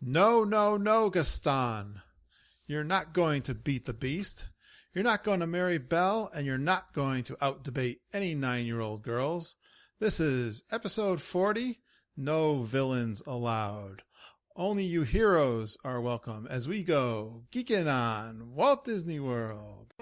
No, no, no, Gaston. You're not going to beat the beast. You're not going to marry Belle, and you're not going to out-debate any 9-year-old girls. This is episode 40, No Villains Allowed. Only you heroes are welcome as we go Geekin On Walt Disney World.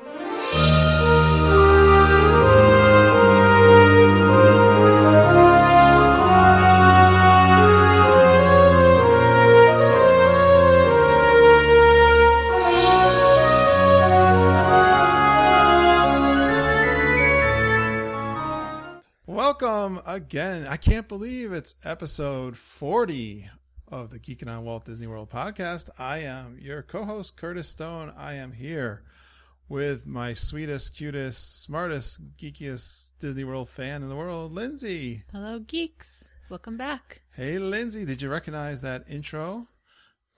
Welcome again. I can't believe it's episode 40 of the Geekin On Walt Disney World podcast. I am your co-host, Curtis Stone. I am here with my sweetest, cutest, smartest, geekiest Disney World fan in the world, Lindsay. Hello, geeks. Welcome back. Hey, Lindsay. Did you recognize that intro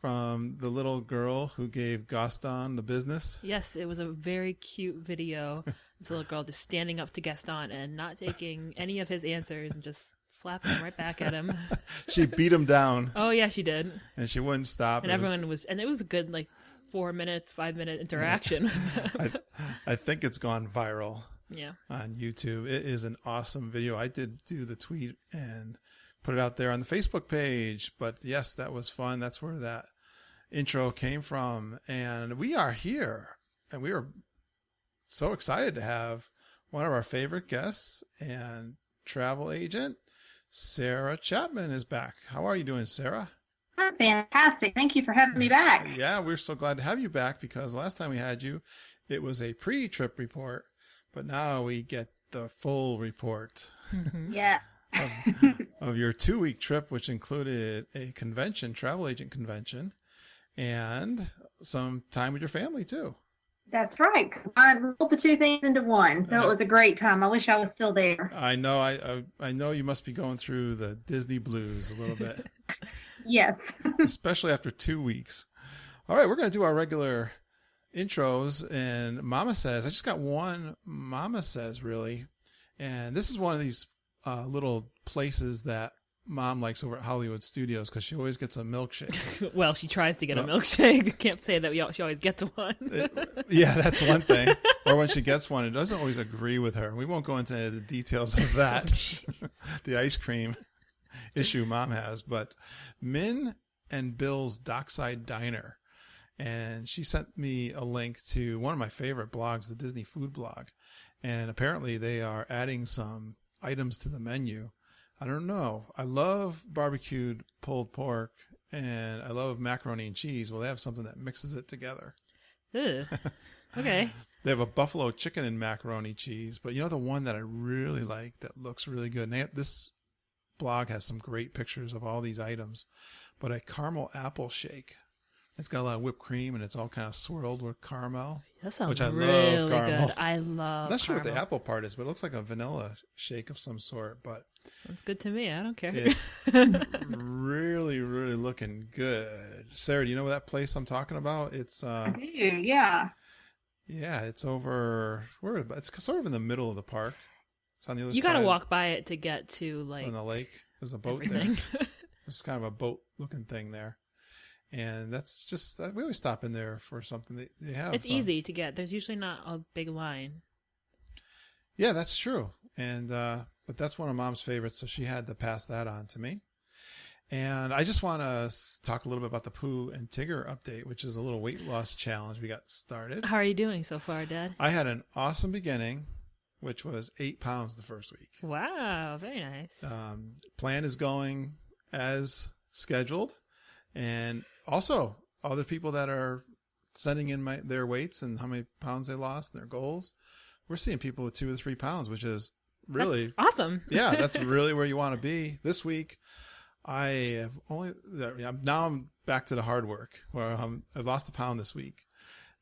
from the little girl who gave Gaston the business? Yes, it was a very cute video. This little girl just standing up to Gaston and not taking any of his answers and just slapping right back at him. She beat him down. Oh, yeah, she did. And she wouldn't stop. And everyone was, and it was a good, 5-minute interaction. I think it's gone viral. Yeah. On YouTube. It is an awesome video. I did do the tweet and put it out there on the Facebook page. But yes, that was fun. That's where that intro came from. And we are here. And we are so excited to have one of our favorite guests and travel agent, Sara Chapman, is back. How are you doing, Sara? I'm fantastic. Thank you for having me back. Yeah, we're so glad to have you back because last time we had you, it was a pre-trip report, but now we get the full report. Yeah. of your 2-week trip, which included a convention, travel agent convention, and some time with your family too. That's right. I rolled the two things into one, so it was a great time. I wish I was still there. I know. I know you must be going through the Disney blues a little bit. Yes. Especially after 2 weeks. All right, we're going to do our regular intros, and Mama Says. I just got one Mama Says, really. And this is one of these little places that Mom likes over at Hollywood Studios because she always gets a milkshake. Well, she tries to get a milkshake. Can't say that she always gets one. Yeah, that's one thing. Or when she gets one, it doesn't always agree with her. We won't go into the details of that. The ice cream issue Mom has. But Min and Bill's Dockside Diner. And she sent me a link to one of my favorite blogs, the Disney Food Blog. And apparently they are adding some items to the menu. I don't know. I love barbecued pulled pork and I love macaroni and cheese. Well, they have something that mixes it together. Ugh. Okay. They have a buffalo chicken and macaroni cheese, but you know the one that I really like that looks really good. And this blog has some great pictures of all these items, but a caramel apple shake. It's got a lot of whipped cream and it's all kind of swirled with caramel. That sounds which I really love caramel. good. I love I'm not sure what the caramel. apple part is, but it looks like a vanilla shake of some sort. But Sounds good to me. I don't care. it's really, really looking good. Sara, do you know that place I'm talking about? It's I do, yeah. yeah, it's over it's sort of in the middle of the park. It's on the other You side. gotta walk by it to get to on the lake. There's a boat everything. there. There's kind of a boat looking thing there. And that's just, we always stop in there for something that they have. It's easy to get. There's usually not a big line. Yeah, that's true. And, but that's one of Mom's favorites. So she had to pass that on to me. And I just want to talk a little bit about the Pooh and Tigger update, which is a little weight loss challenge we got started. How are you doing so far, Dad? I had an awesome beginning, which was 8 pounds the first week. Wow, very nice. Plan is going as scheduled. And also other people that are sending in their weights and how many pounds they lost, their goals. We're seeing people with 2 or 3 pounds, which is really that's awesome. Yeah, that's really where you want to be. This week, I'm back to the hard work where I've lost a pound this week.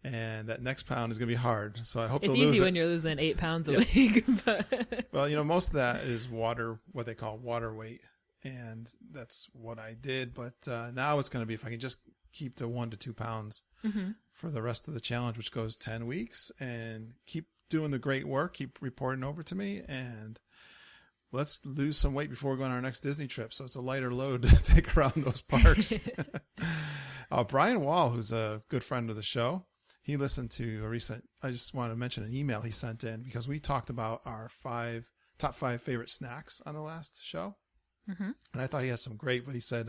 And that next pound is going to be hard. So I hope to lose it. It's easy when you're losing 8 pounds a week. But well, most of that is water, what they call water weight. And that's what I did. But now it's going to be if I can just keep to 1 to 2 pounds for the rest of the challenge, which goes 10 weeks, and keep doing the great work, keep reporting over to me, and let's lose some weight before we go on our next Disney trip. So it's a lighter load to take around those parks. Brian Wall, who's a good friend of the show, he listened to I just want to mention an email he sent in because we talked about our top five favorite snacks on the last show. Mm-hmm. And I thought he had some great, but he said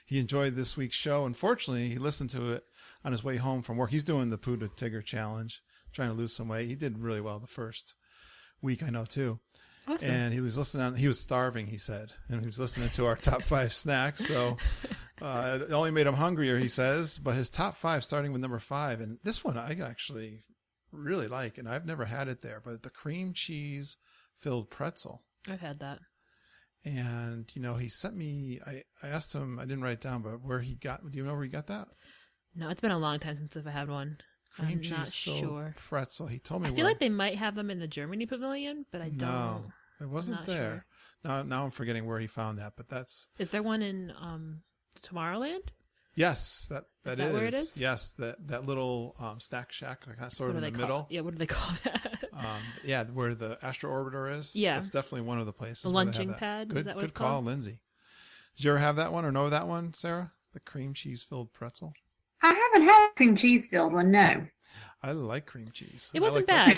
he enjoyed this week's show. Unfortunately, he listened to it on his way home from work. He's doing the Poo to Tigger challenge, trying to lose some weight. He did really well the first week, I know, too. Awesome. And he was listening he was starving, he said, and he was listening to our top five snacks. So it only made him hungrier, he says. But his top five, starting with number 5, and this one I actually really like, and I've never had it there, but the cream cheese filled pretzel. I've had that. And, he sent me, I asked him, I didn't write it down, but do you know where he got that? No, it's been a long time since I've had one. Cream cheese filled pretzel. He told me I feel like they might have them in the Germany pavilion, but I don't. No, it wasn't there. Sure. Now I'm forgetting where he found that, but that's. Is there one in Tomorrowland? Yes, that is. Where it is? Yes, that little snack shack, sort of in the middle. Yeah, what do they call that? Where the Astro Orbiter is. Yeah, that's definitely one of the places. The lunching pad. Good, is that what good it's call, called? Lindsay. Did you ever have that one or know that one, Sarah? The cream cheese filled pretzel. I haven't had cream cheese filled one. No. I like cream cheese. It wasn't bad.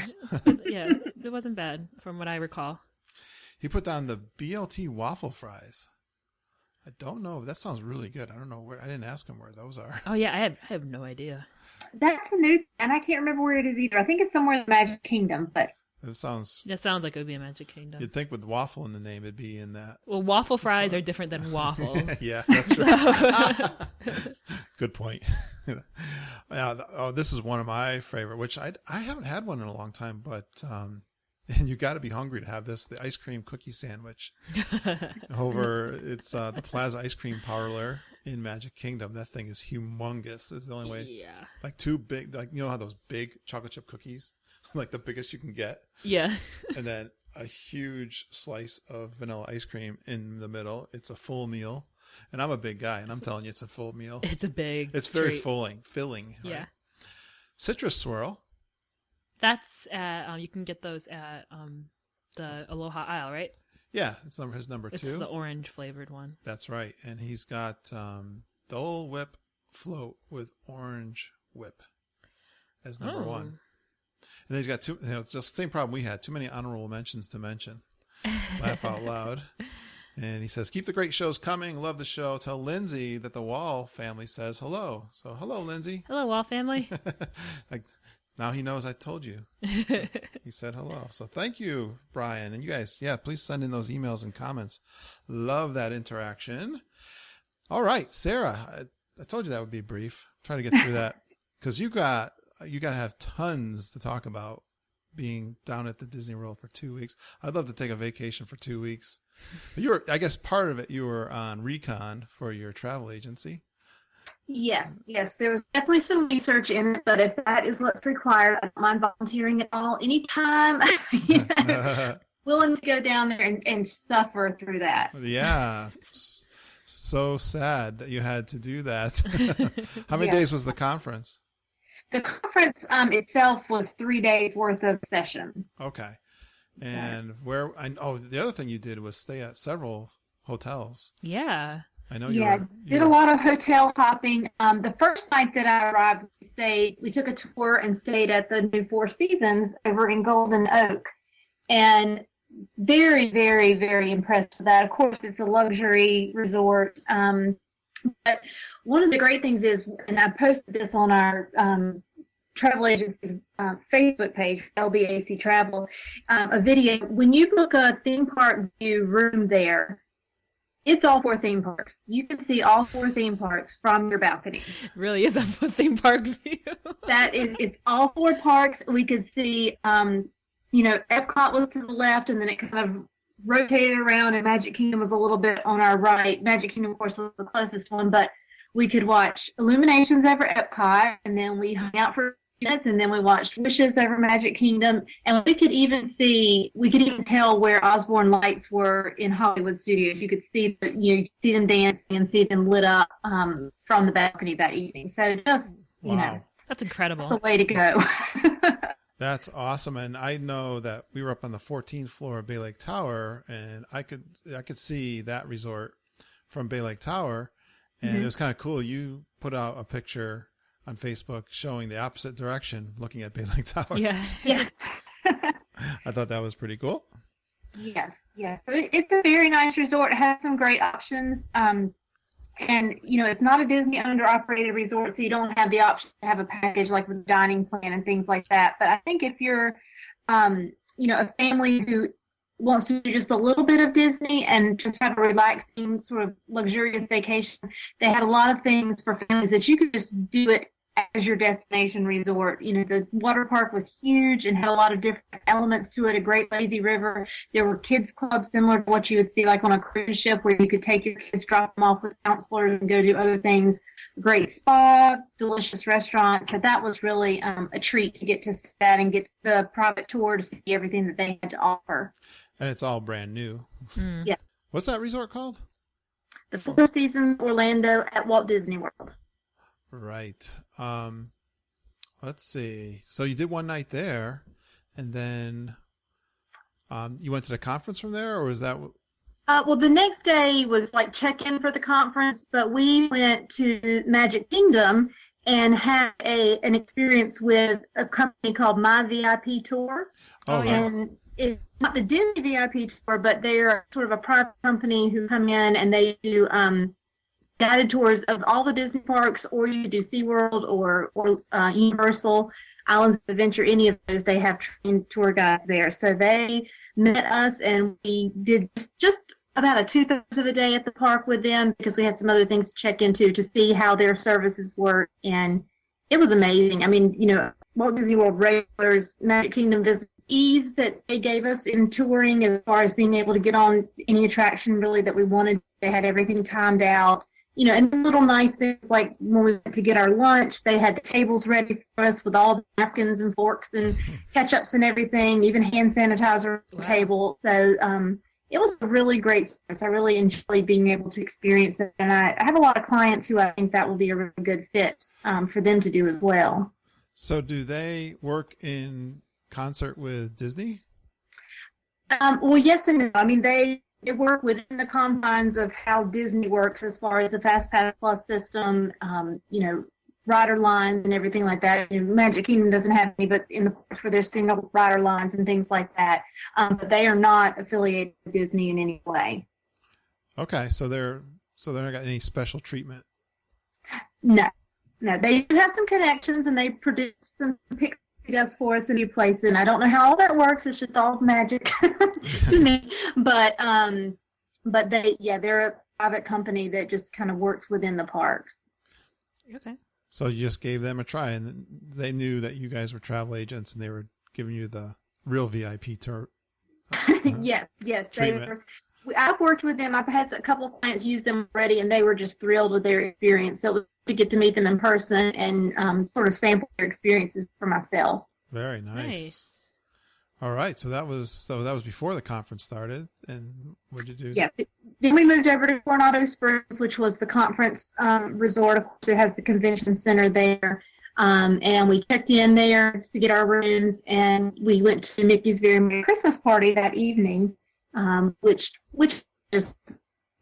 Yeah, it wasn't bad from what I recall. He put down the BLT waffle fries. I don't know. That sounds really good. I don't know where. I didn't ask him where those are. Oh yeah, I have no idea. That's a new, and I can't remember where it is either. I think it's somewhere in the Magic Kingdom, but that sounds like it would be a Magic Kingdom. You'd think with waffle in the name, it'd be in that. Well, waffle fries are different than waffles. Yeah, that's true. Good point. This is one of my favorite, which I haven't had one in a long time, but and you got to be hungry to have this, the ice cream cookie sandwich over. It's the Plaza Ice Cream Parlor in Magic Kingdom. That thing is humongous. Is the only way. Yeah. Like too big. Like how those big chocolate chip cookies, like the biggest you can get. Yeah. And then a huge slice of vanilla ice cream in the middle. It's a full meal. And I'm a big guy, and I'm telling you, it's a full meal. It's very treat. filling. Right? Yeah. Citrus swirl. That's at, you can get those at the Aloha aisle, right? Yeah, it's his number 2. It's the orange flavored one. That's right. And he's got Dole Whip float with orange whip as number 1. And then he's got two, it's just the same problem we had. Too many honorable mentions to mention. Laugh out loud. And he says, keep the great shows coming. Love the show. Tell Lindsay that the Wall family says hello. So hello, Lindsay. Hello, Wall family. Now he knows I told you. He said hello. So thank you, Brian. And you guys, please send in those emails and comments. Love that interaction. All right, Sarah, I told you that would be brief. Try to get through that because you got to have tons to talk about being down at the Disney World for 2 weeks. I'd love to take a vacation for 2 weeks. I guess part of it, you were on recon for your travel agency. Yes. There was definitely some research in it, but if that is what's required, I don't mind volunteering at all, anytime. Willing to go down there and suffer through that. Yeah. So sad that you had to do that. How many days was the conference? The conference itself was 3 days worth of sessions. Okay. And the other thing you did was stay at several hotels. Yeah. I know did a lot of hotel hopping. The first night that I arrived, we took a tour and stayed at the new Four Seasons over in Golden Oak. And very, very, very impressed with that. Of course, it's a luxury resort. But one of the great things is, and I posted this on our travel agency's Facebook page, LBAC Travel, a video. When you book a theme park view room there, it's all 4 theme parks. You can see all 4 theme parks from your balcony. It really is a theme park view. It's all 4 parks. We could see, Epcot was to the left, and then it kind of rotated around, and Magic Kingdom was a little bit on our right. Magic Kingdom, of course, was the closest one, but we could watch Illuminations over Epcot, and then we hung out for minutes, and then we watched Wishes over Magic Kingdom, and we could even tell where Osborne lights were in Hollywood Studios. You could see see them dancing and see them lit up from the balcony that evening. So just, That's incredible. That's the way to go. That's awesome. And I know that we were up on the 14th floor of Bay Lake Tower, and I could see that resort from Bay Lake Tower. And it was kind of cool. You put out a picture on Facebook showing the opposite direction, looking at Bay Lake Tower. Yeah. Yes. I thought that was pretty cool. Yes. Yes. It's a very nice resort. It has some great options. And, it's not a Disney owned or operated resort, so you don't have the option to have a package like with dining plan and things like that. But I think if you're, a family who wants to do just a little bit of Disney and just have a relaxing sort of luxurious vacation, they had a lot of things for families that you could just do it as your destination resort. The water park was huge and had a lot of different elements to it, a great lazy river. There were kids clubs similar to what you would see like on a cruise ship, where you could take your kids, drop them off with counselors and go do other things. Great spa, delicious restaurants. So that was really a treat to get to that and get the private tour to see everything that they had to offer. And it's all brand new. Yeah. What's that resort called? The Four Seasons Orlando at Walt Disney World. Right. Let's see. So you did one night there, and then you went to the conference from there, or was that? Well, the next day was like check-in for the conference, but we went to Magic Kingdom and had an experience with a company called My VIP Tour. Oh, right. And it's not the Disney VIP Tour, but they're sort of a private company who come in and they do guided tours of all the Disney parks, or you do SeaWorld or Universal, Islands of Adventure, any of those. They have trained tour guides there. So they met us, and we did just about a 2/3 of a day at the park with them, because we had some other things to check into to see how their services work. And it was amazing. I mean, Walt Disney World regulars, Magic Kingdom visits, ease that they gave us in touring as far as being able to get on any attraction really that we wanted. They had everything timed out. And little nice things like when we went to get our lunch, they had the tables ready for us with all the napkins and forks and ketchups and everything, even hand sanitizer on the table. So it was a really great service. I really enjoyed being able to experience it. And I have a lot of clients who I think that will be a really good fit for them to do as well. So do they work in concert with Disney? Well, yes and no. I mean, they work within the confines of how Disney works as far as the Fast Pass Plus system, rider lines and everything like that. Magic Kingdom doesn't have any, but in the parks where there's single rider lines and things like that. But they are not affiliated with Disney in any way. Okay, so they're not got any special treatment. No, they do have some connections, and they produce some pictures for us in new places, and I don't know how all that works. It's just all magic to me. But they're a private company that just kind of works within the parks. Okay. So you just gave them a try, and they knew that you guys were travel agents, and they were giving you the real VIP tour. Yes, they were. I've worked with them. I've had a couple of clients use them already, and they were just thrilled with their experience. So it was to get to meet them in person and sort of sample their experiences for myself. Very nice. All right, so that was before the conference started, and what did you do? Yeah, then we moved over to Coronado Springs, which was the conference resort. Of course, it has the convention center there, and we checked in there to get our rooms, and we went to Mickey's Very Merry Christmas Party that evening, which is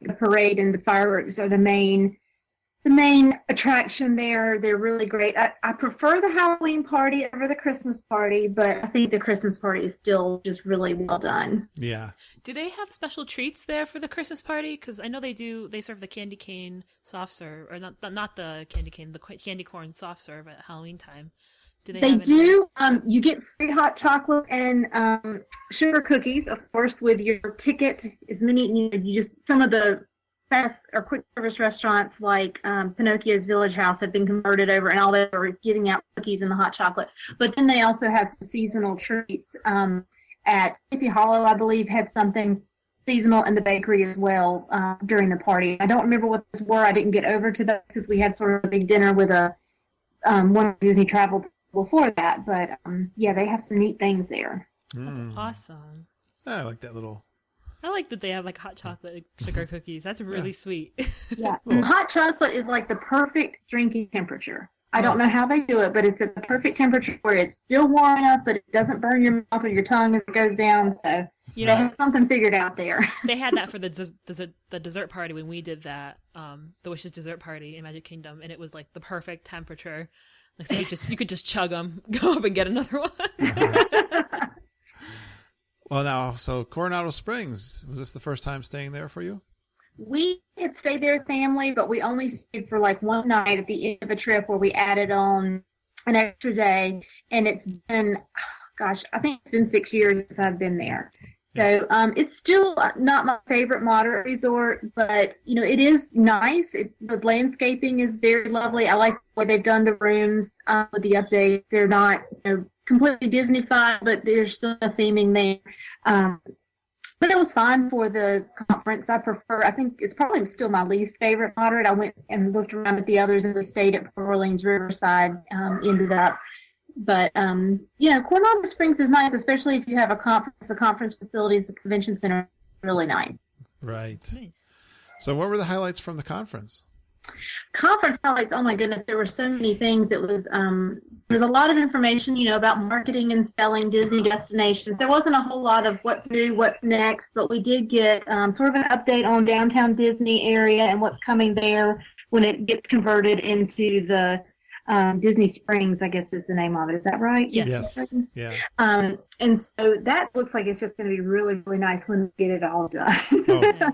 the parade and the fireworks are the main attraction there. They're really great. I prefer the Halloween party over the Christmas party, but I think the Christmas party is still just really well done. Yeah. Do they have special treats there for the Christmas party? Because I know they do. They serve the candy cane soft serve, or not the candy cane, the candy corn soft serve at Halloween time. Do they do. You get free hot chocolate and sugar cookies, of course, with your ticket. As many, some of the fast or quick service restaurants like Pinocchio's Village House have been converted over, and all they are giving out cookies and the hot chocolate. But then they also have some seasonal treats. At Sleepy Hollow, I believe, had something seasonal in the bakery as well during the party. I don't remember what those were. I didn't get over to that because we had sort of a big dinner with one of Disney travel before that. But they have some neat things there. That's awesome. I like that little. I like that they have like hot chocolate sugar cookies. That's really sweet. Yeah, hot chocolate is like the perfect drinking temperature. I don't know how they do it, but it's at the perfect temperature where it's still warm enough, but it doesn't burn your mouth or your tongue as it goes down. So they have something figured out there. They had that for the dessert party when we did that, the Wishes dessert party in Magic Kingdom, and it was like the perfect temperature. Like, so you could just chug them, go up and get another one. Well, now, so Coronado Springs, was this the first time staying there for you? We had stayed there as family, but we only stayed for like one night at the end of a trip where we added on an extra day. And it's been, I think it's been 6 years since I've been there. So it's still not my favorite moderate resort, but, it is nice. The landscaping is very lovely. I like the way they've done the rooms with the update. They're not completely Disney-fied, but there's still a theming there. But it was fine for the conference. I think it's probably still my least favorite moderate. I went and looked around at the others in the state at Orleans Riverside, ended up. But, Coronado Springs is nice, especially if you have a conference. The conference facilities, the convention center, are really nice. Right. Nice. So what were the highlights from the conference? Conference highlights, oh my goodness, there were so many things. It was, there's a lot of information, about marketing and selling Disney destinations. There wasn't a whole lot of what's new, what's next, but we did get sort of an update on downtown Disney area and what's coming there when it gets converted into the Disney Springs, I guess is the name of it. Is that right? Yes. Yeah. And so that looks like it's just going to be really, really nice when we get it all done. Oh. Nice.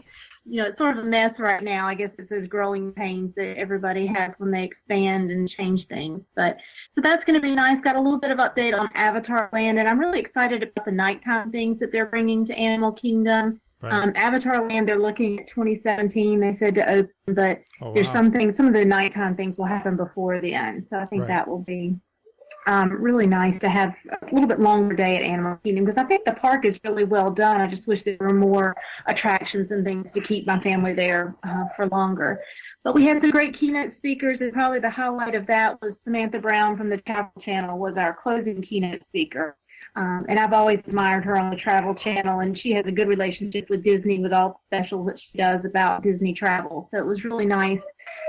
It's sort of a mess right now. I guess it's those growing pains that everybody has when they expand and change things. But so that's going to be nice. Got a little bit of update on Avatar Land, and I'm really excited about the nighttime things that they're bringing to Animal Kingdom. Right. Avatar Land, they're looking at 2017. They said to open, but there's some of the nighttime things will happen before the end. So I think that will be really nice to have a little bit longer day at Animal Kingdom, because I think the park is really well done. I just wish there were more attractions and things to keep my family there for longer. But we had some great keynote speakers, and probably the highlight of that was Samantha Brown from the Travel Channel was our closing keynote speaker. And I've always admired her on the Travel Channel, and she has a good relationship with Disney with all the specials that she does about Disney travel. So it was really nice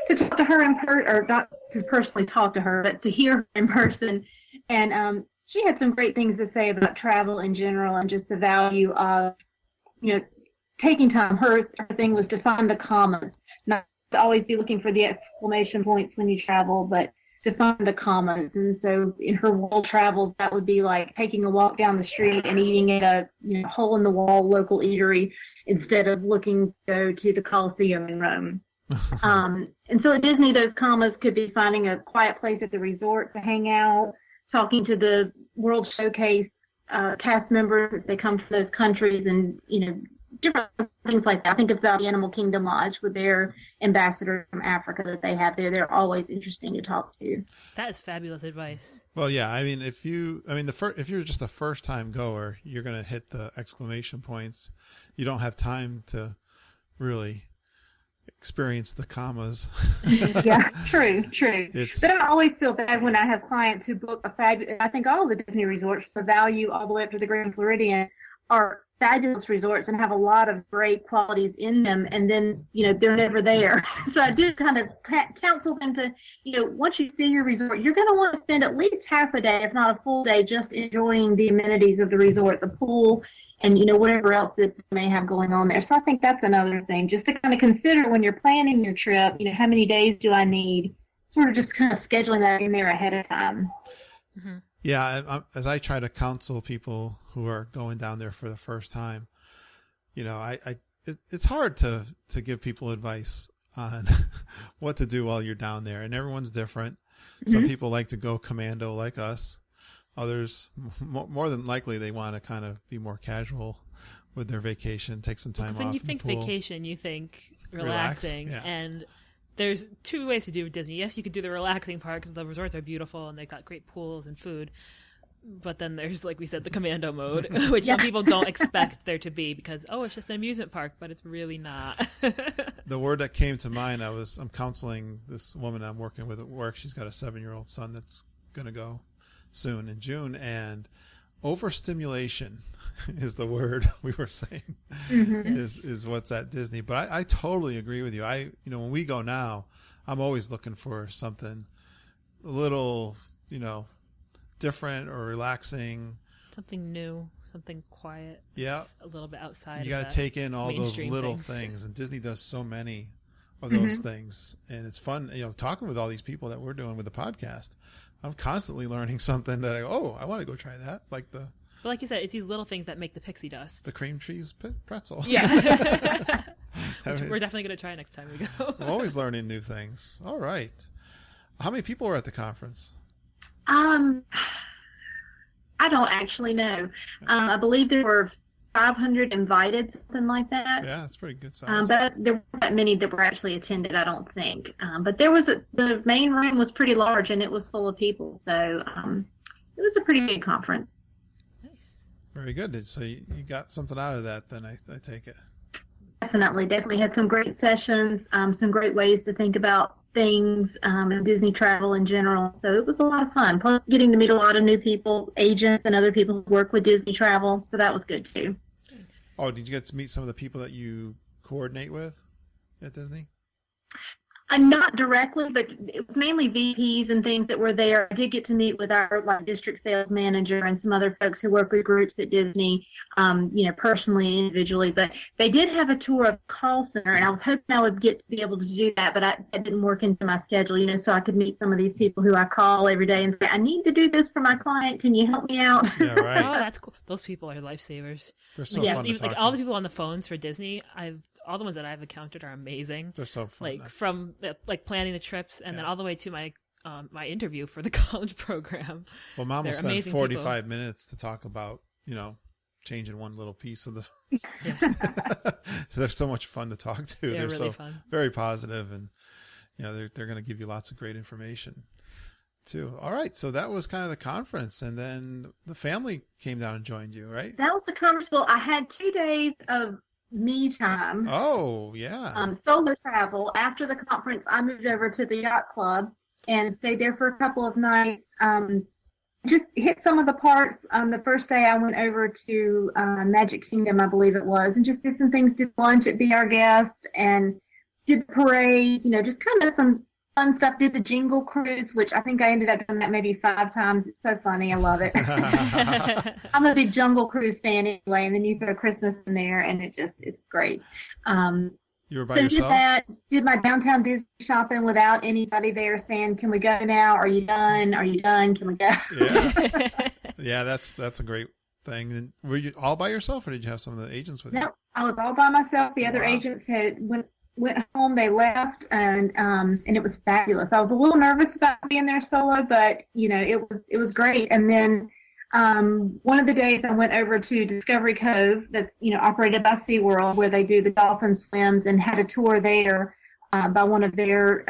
to talk to her or not to personally talk to her, but to hear her in person. And she had some great things to say about travel in general and just the value of, taking time. Her thing was to find the commas, not to always be looking for the exclamation points when you travel, but to find the commas. And so in her world travels, that would be like taking a walk down the street and eating at a hole in the wall local eatery instead of looking to go to the Coliseum in Rome. And so at Disney, those commas could be finding a quiet place at the resort to hang out, talking to the World Showcase cast members as they come from those countries, and different things like that. I think about the Animal Kingdom Lodge with their ambassadors from Africa that they have there. They're always interesting to talk to. That is fabulous advice. Well, yeah. I mean, if you're just a first time goer, you're going to hit the exclamation points. You don't have time to really experience the commas. Yeah, true. But I always feel bad when I have clients who book I think all of the Disney resorts, the Value all the way up to the Grand Floridian, are fabulous resorts and have a lot of great qualities in them, and then they're never there. So I do kind of counsel them to once you see your resort, you're going to want to spend at least half a day, if not a full day, just enjoying the amenities of the resort, the pool, and whatever else that they may have going on there. So I think that's another thing, just to kind of consider when you're planning your trip. How many days do I need? Sort of just kind of scheduling that in there ahead of time. Mm-hmm. Yeah, as I try to counsel people who are going down there for the first time, it's hard to give people advice on what to do while you're down there, and everyone's different. Mm-hmm. Some people like to go commando like us. Others, more than likely, they want to kind of be more casual with their vacation, take some time off. Because when you think vacation, you think relaxing. And there's two ways to do Disney. Yes, you could do the relaxing part because the resorts are beautiful and they've got great pools and food. But then there's, like we said, the commando mode, which some people don't expect there to be because, it's just an amusement park, but it's really not. The word that came to mind, I'm counseling this woman I'm working with at work. She's got a 7-year-old son that's going to go soon in June, and overstimulation is the word we were saying. Mm-hmm. is what's at Disney. But I totally agree with you. When we go now, I'm always looking for something a little, different or relaxing. Something new, something quiet. Yeah. A little bit outside. You got to take in all those little things. And Disney does so many of those things. And it's fun, talking with all these people that we're doing with the podcast. I'm constantly learning something that I want to go try that. But like you said, it's these little things that make the pixie dust. The cream cheese pretzel. Yeah. We're definitely going to try next time we go. I'm always learning new things. All right. How many people were at the conference? I don't actually know. I believe there were 500 invited, something like that. Yeah, that's pretty good size. But there weren't that many that were actually attended, I don't think. But the main room was pretty large, and it was full of people. So it was a pretty big conference. Nice. Very good. So you got something out of that, then I take it. Definitely had some great sessions, some great ways to think about things, and Disney travel in general. So it was a lot of fun. Plus getting to meet a lot of new people, agents and other people who work with Disney travel. So that was good too. Nice. Oh, did you get to meet some of the people that you coordinate with at Disney? Not directly, but it was mainly VPs and things that were there. I did get to meet with our district sales manager and some other folks who work with groups at Disney, personally, individually. But they did have a tour of the call center, and I was hoping I would get to be able to do that, but that didn't work into my schedule, so I could meet some of these people who I call every day and say, I need to do this for my client. Can you help me out? Yeah, right. Oh, that's cool. Those people are lifesavers. They're so fun to talk to. All the people on the phones for Disney, all the ones that I've encountered are amazing. They're so fun. From planning the trips and then all the way to my my interview for the college program. Well, Mom will spend 45 minutes to talk about, changing one little piece of the. So they're so much fun to talk to. They're really so fun. Very very positive, and they're going to give you lots of great information too. All right, so that was kind of the conference, and then the family came down and joined you, right? That was the conference. Well, I had 2 days of me time. Oh, yeah. Solo travel. After the conference, I moved over to the yacht club and stayed there for a couple of nights. Just hit some of the parks. The first day I went over to Magic Kingdom, I believe it was, and just did some things. Did lunch at Be Our Guest and did the parade, just kind of some fun stuff. Did the Jingle Cruise, which I think I ended up doing that maybe 5 times. It's so funny. I love it. I'm a big Jungle Cruise fan anyway, and then you throw Christmas in there, and it's great. You were by yourself? Did my downtown Disney shopping without anybody there saying, can we go now? Are you done? Are you done? Can we go? Yeah, yeah, that's a great thing. And were you all by yourself, or did you have some of the agents with you? No, I was all by myself. The other agents went home, they left, and it was fabulous. I was a little nervous about being there solo, but it was great. And then one of the days I went over to Discovery Cove, that's operated by SeaWorld, where they do the dolphin swims, and had a tour there by one of their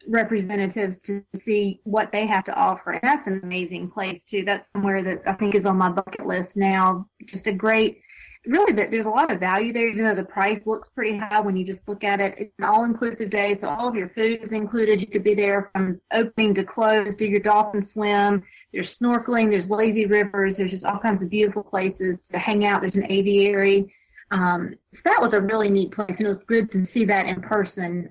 representatives to see what they have to offer. And that's an amazing place too. That's somewhere that I think is on my bucket list now. Just a great. Really, there's a lot of value there, even though the price looks pretty high when you just look at it. It's an all-inclusive day, so all of your food is included. You could be there from opening to close, do your dolphin swim. There's snorkeling, there's lazy rivers, there's just all kinds of beautiful places to hang out. There's an aviary. So that was a really neat place, and it was good to see that in person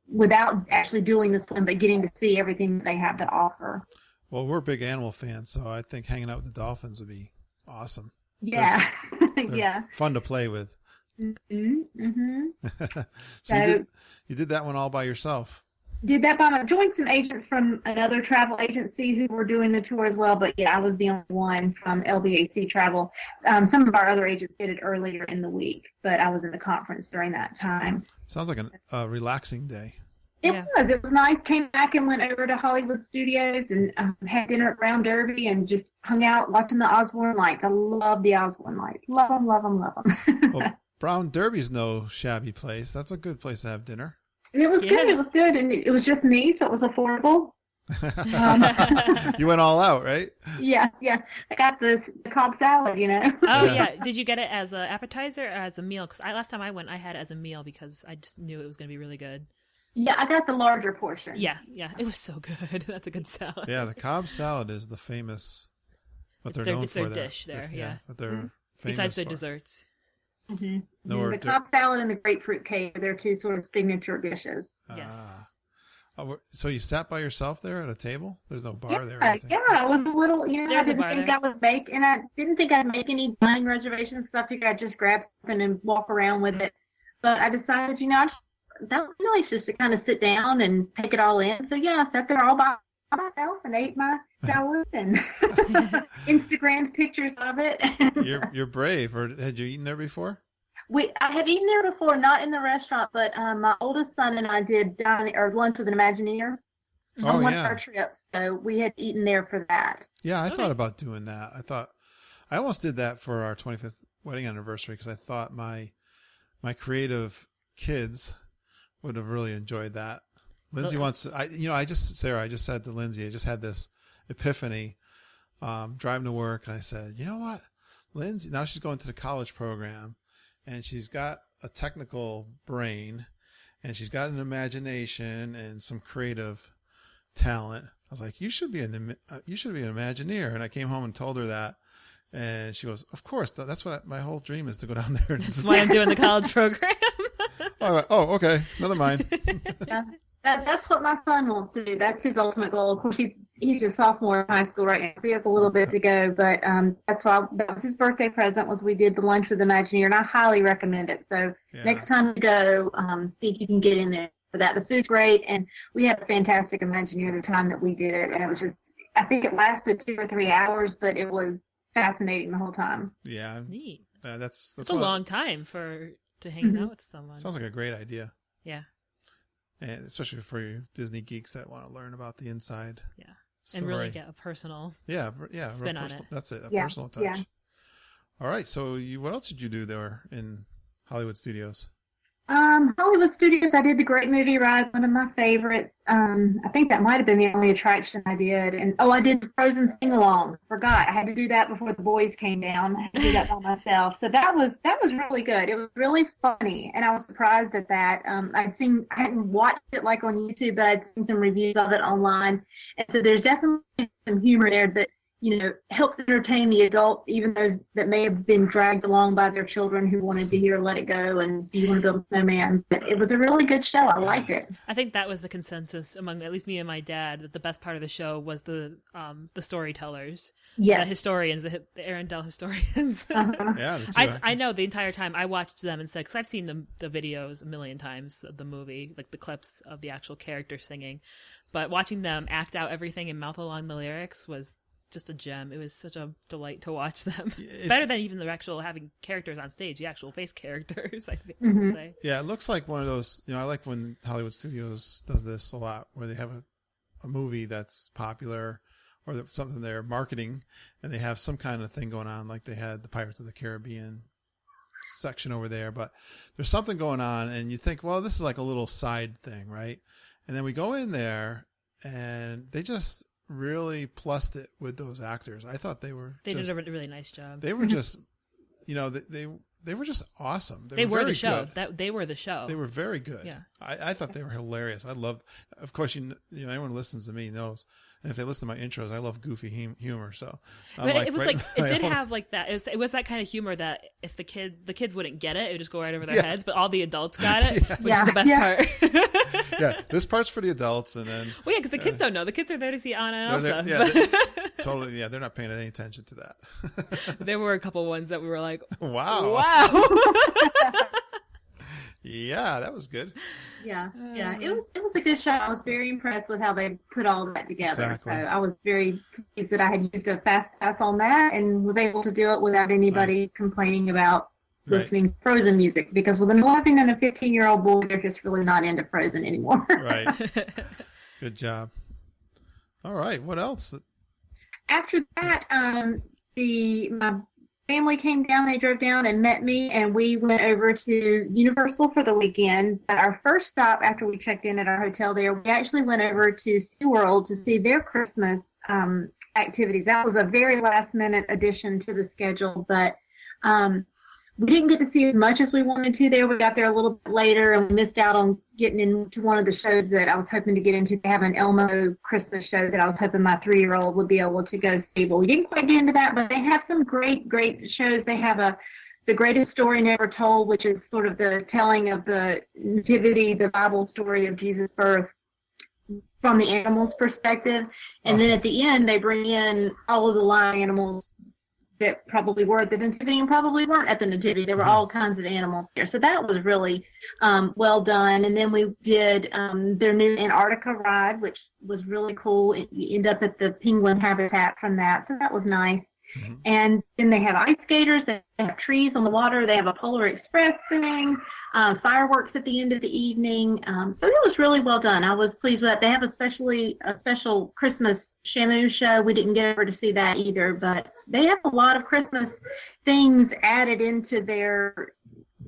without actually doing the swim, but getting to see everything that they have to offer. Well, we're big animal fans, so I think hanging out with the dolphins would be awesome. Yeah. They're fun to play with. Mm-hmm. Mm-hmm. So you did that one all by yourself. Did that by joined some agents from another travel agency who were doing the tour as well, but yeah, I was the only one from LBAC Travel. Some of our other agents did it earlier in the week, but I was in the conference during that time. Sounds like a relaxing day. It was nice. Came back and went over to Hollywood Studios and had dinner at Brown Derby and just hung out watching the Osborne lights. I love the Osborne lights. Love them, love them, love them. Well, Brown Derby's no shabby place. That's a good place to have dinner. And it was good. It was good. And it was just me, so it was affordable. You went all out, right? Yeah. I got the Cobb salad, Oh, yeah. Did you get it as an appetizer or as a meal? Because last time I went, I had it as a meal because I just knew it was going to be really good. Yeah, I got the larger portion. Yeah. It was so good. That's a good salad. Yeah, the Cobb salad is the famous, what they're known for. It's their dish there, yeah. What they're famous besides their for. desserts. Mm-hmm. The Cobb salad and the grapefruit cake are their two sort of signature dishes. Yes. So you sat by yourself there at a table? There's no bar there or anything? Yeah, I was a little, I didn't think there. I would make, and I didn't think I'd make any dining reservations because I figured I'd just grab something and walk around with it. But I decided, that was nice just to kind of sit down and take it all in. So yeah, I sat there all by myself and ate my salad and Instagrammed pictures of it. You're brave. Or had you eaten there before? I had eaten there before, not in the restaurant, but my oldest son and I did lunch with an Imagineer on one of our trips. So we had eaten there for that. Yeah, I thought about doing that. I almost did that for our 25th wedding anniversary because I thought my creative kids would have really enjoyed that. Lindsay Sarah, I just said to Lindsay, I just had this epiphany driving to work, and I said, you know what, Lindsay, now she's going to the college program, and she's got a technical brain, and she's got an imagination and some creative talent. I was like, you should be an Imagineer. And I came home and told her that, and she goes, of course, that's what my whole dream is, to go down there. That's why I'm doing the college program. Oh, okay, never mind. Yeah. That's what my son wants to do. That's his ultimate goal. Of course, he's a sophomore in high school right now, so he has a little bit to go. But that was his birthday present. We did the lunch with Imagineer, and I highly recommend it. So next time you go, see if you can get in there for that. The food's great, and we had a fantastic Imagineer the time that we did it, and it was just, I think it lasted 2 or 3 hours, but it was fascinating the whole time. Yeah, neat. That's a long time to hang out with someone. Sounds like a great idea. Yeah. And especially for you Disney geeks that want to learn about the inside. Yeah. Story. And really get a personal spin on it. That's it. A personal touch. Yeah. All right. So what else did you do there in Hollywood Studios? Hollywood Studios, I did the Great Movie Ride, one of my favorites. I think that might have been the only attraction I did. And I did the Frozen sing-along. Forgot. I had to do that before the boys came down. I had to do that by myself. So that was really good. It was really funny, and I was surprised at that. I hadn't watched it like on YouTube, but I'd seen some reviews of it online. And so there's definitely some humor there that helps entertain the adults, even those that may have been dragged along by their children who wanted to hear Let It Go and Do You Want to Build a Snowman. But it was a really good show. I liked it. I think that was the consensus among at least me and my dad, that the best part of the show was the storytellers, the historians, the Arendelle historians. Uh-huh. Yeah, I know the entire time I watched them instead, because I've seen the videos a million times of the movie, like the clips of the actual character singing. But watching them act out everything and mouth along the lyrics was just a gem. It was such a delight to watch them. Better than even the actual having characters on stage, the actual face characters, I think. Mm-hmm. Say. Yeah, it looks like one of those, I like when Hollywood Studios does this a lot, where they have a movie that's popular or something they're marketing, and they have some kind of thing going on, like they had the Pirates of the Caribbean section over there, but there's something going on, and you think, well, this is like a little side thing, right? And then we go in there, and they just really plussed it with those actors. I thought they did a really nice job. They were just, they were just awesome. They were the show. Good. They were the show. They were very good. Yeah. I thought they were hilarious. I loved, of course, anyone who listens to me knows. And if they listen to my intros, I love goofy humor. So, but it was it did have like that. It was that kind of humor that if the kids wouldn't get it, it would just go right over their heads. But all the adults got it, which is the best part. Yeah, this part's for the adults, and then because the kids don't know. The kids are there to see Anna and Elsa. Totally. Yeah, they're not paying any attention to that. There were a couple ones that we were like, wow. Yeah, that was good. Yeah. It was a good show. I was very impressed with how they put all that together. Exactly. So I was very pleased that I had used a fast pass on that and was able to do it without anybody complaining about listening to Frozen music. Because with an 11 and a 15-year-old boy, they're just really not into Frozen anymore. Right. Good job. All right. What else? After that, my family came down. They drove down and met me, and we went over to Universal for the weekend. But our first stop after we checked in at our hotel there, we actually went over to SeaWorld to see their Christmas activities. That was a very last-minute addition to the schedule, but we didn't get to see as much as we wanted to there. We got there a little bit later, and we missed out on getting into one of the shows that I was hoping to get into. They have an Elmo Christmas show that I was hoping my 3-year-old would be able to go see. But we didn't quite get into that, but they have some great, great shows. They have The Greatest Story Never Told, which is sort of the telling of the nativity, the Bible story of Jesus' birth. from the animals' perspective. And then at the end, they bring in all of the live animals that probably were at the nativity and probably weren't at the nativity. There were all kinds of animals there. So that was really well done. And then we did their new Antarctica ride, which was really cool. You end up at the penguin habitat from that. So that was nice. Mm-hmm. And then they have ice skaters, they have trees on the water, they have a Polar Express thing, fireworks at the end of the evening. So it was really well done. I was pleased with that. They have a special Christmas Shamu show. We didn't get over to see that either, but they have a lot of Christmas things added into their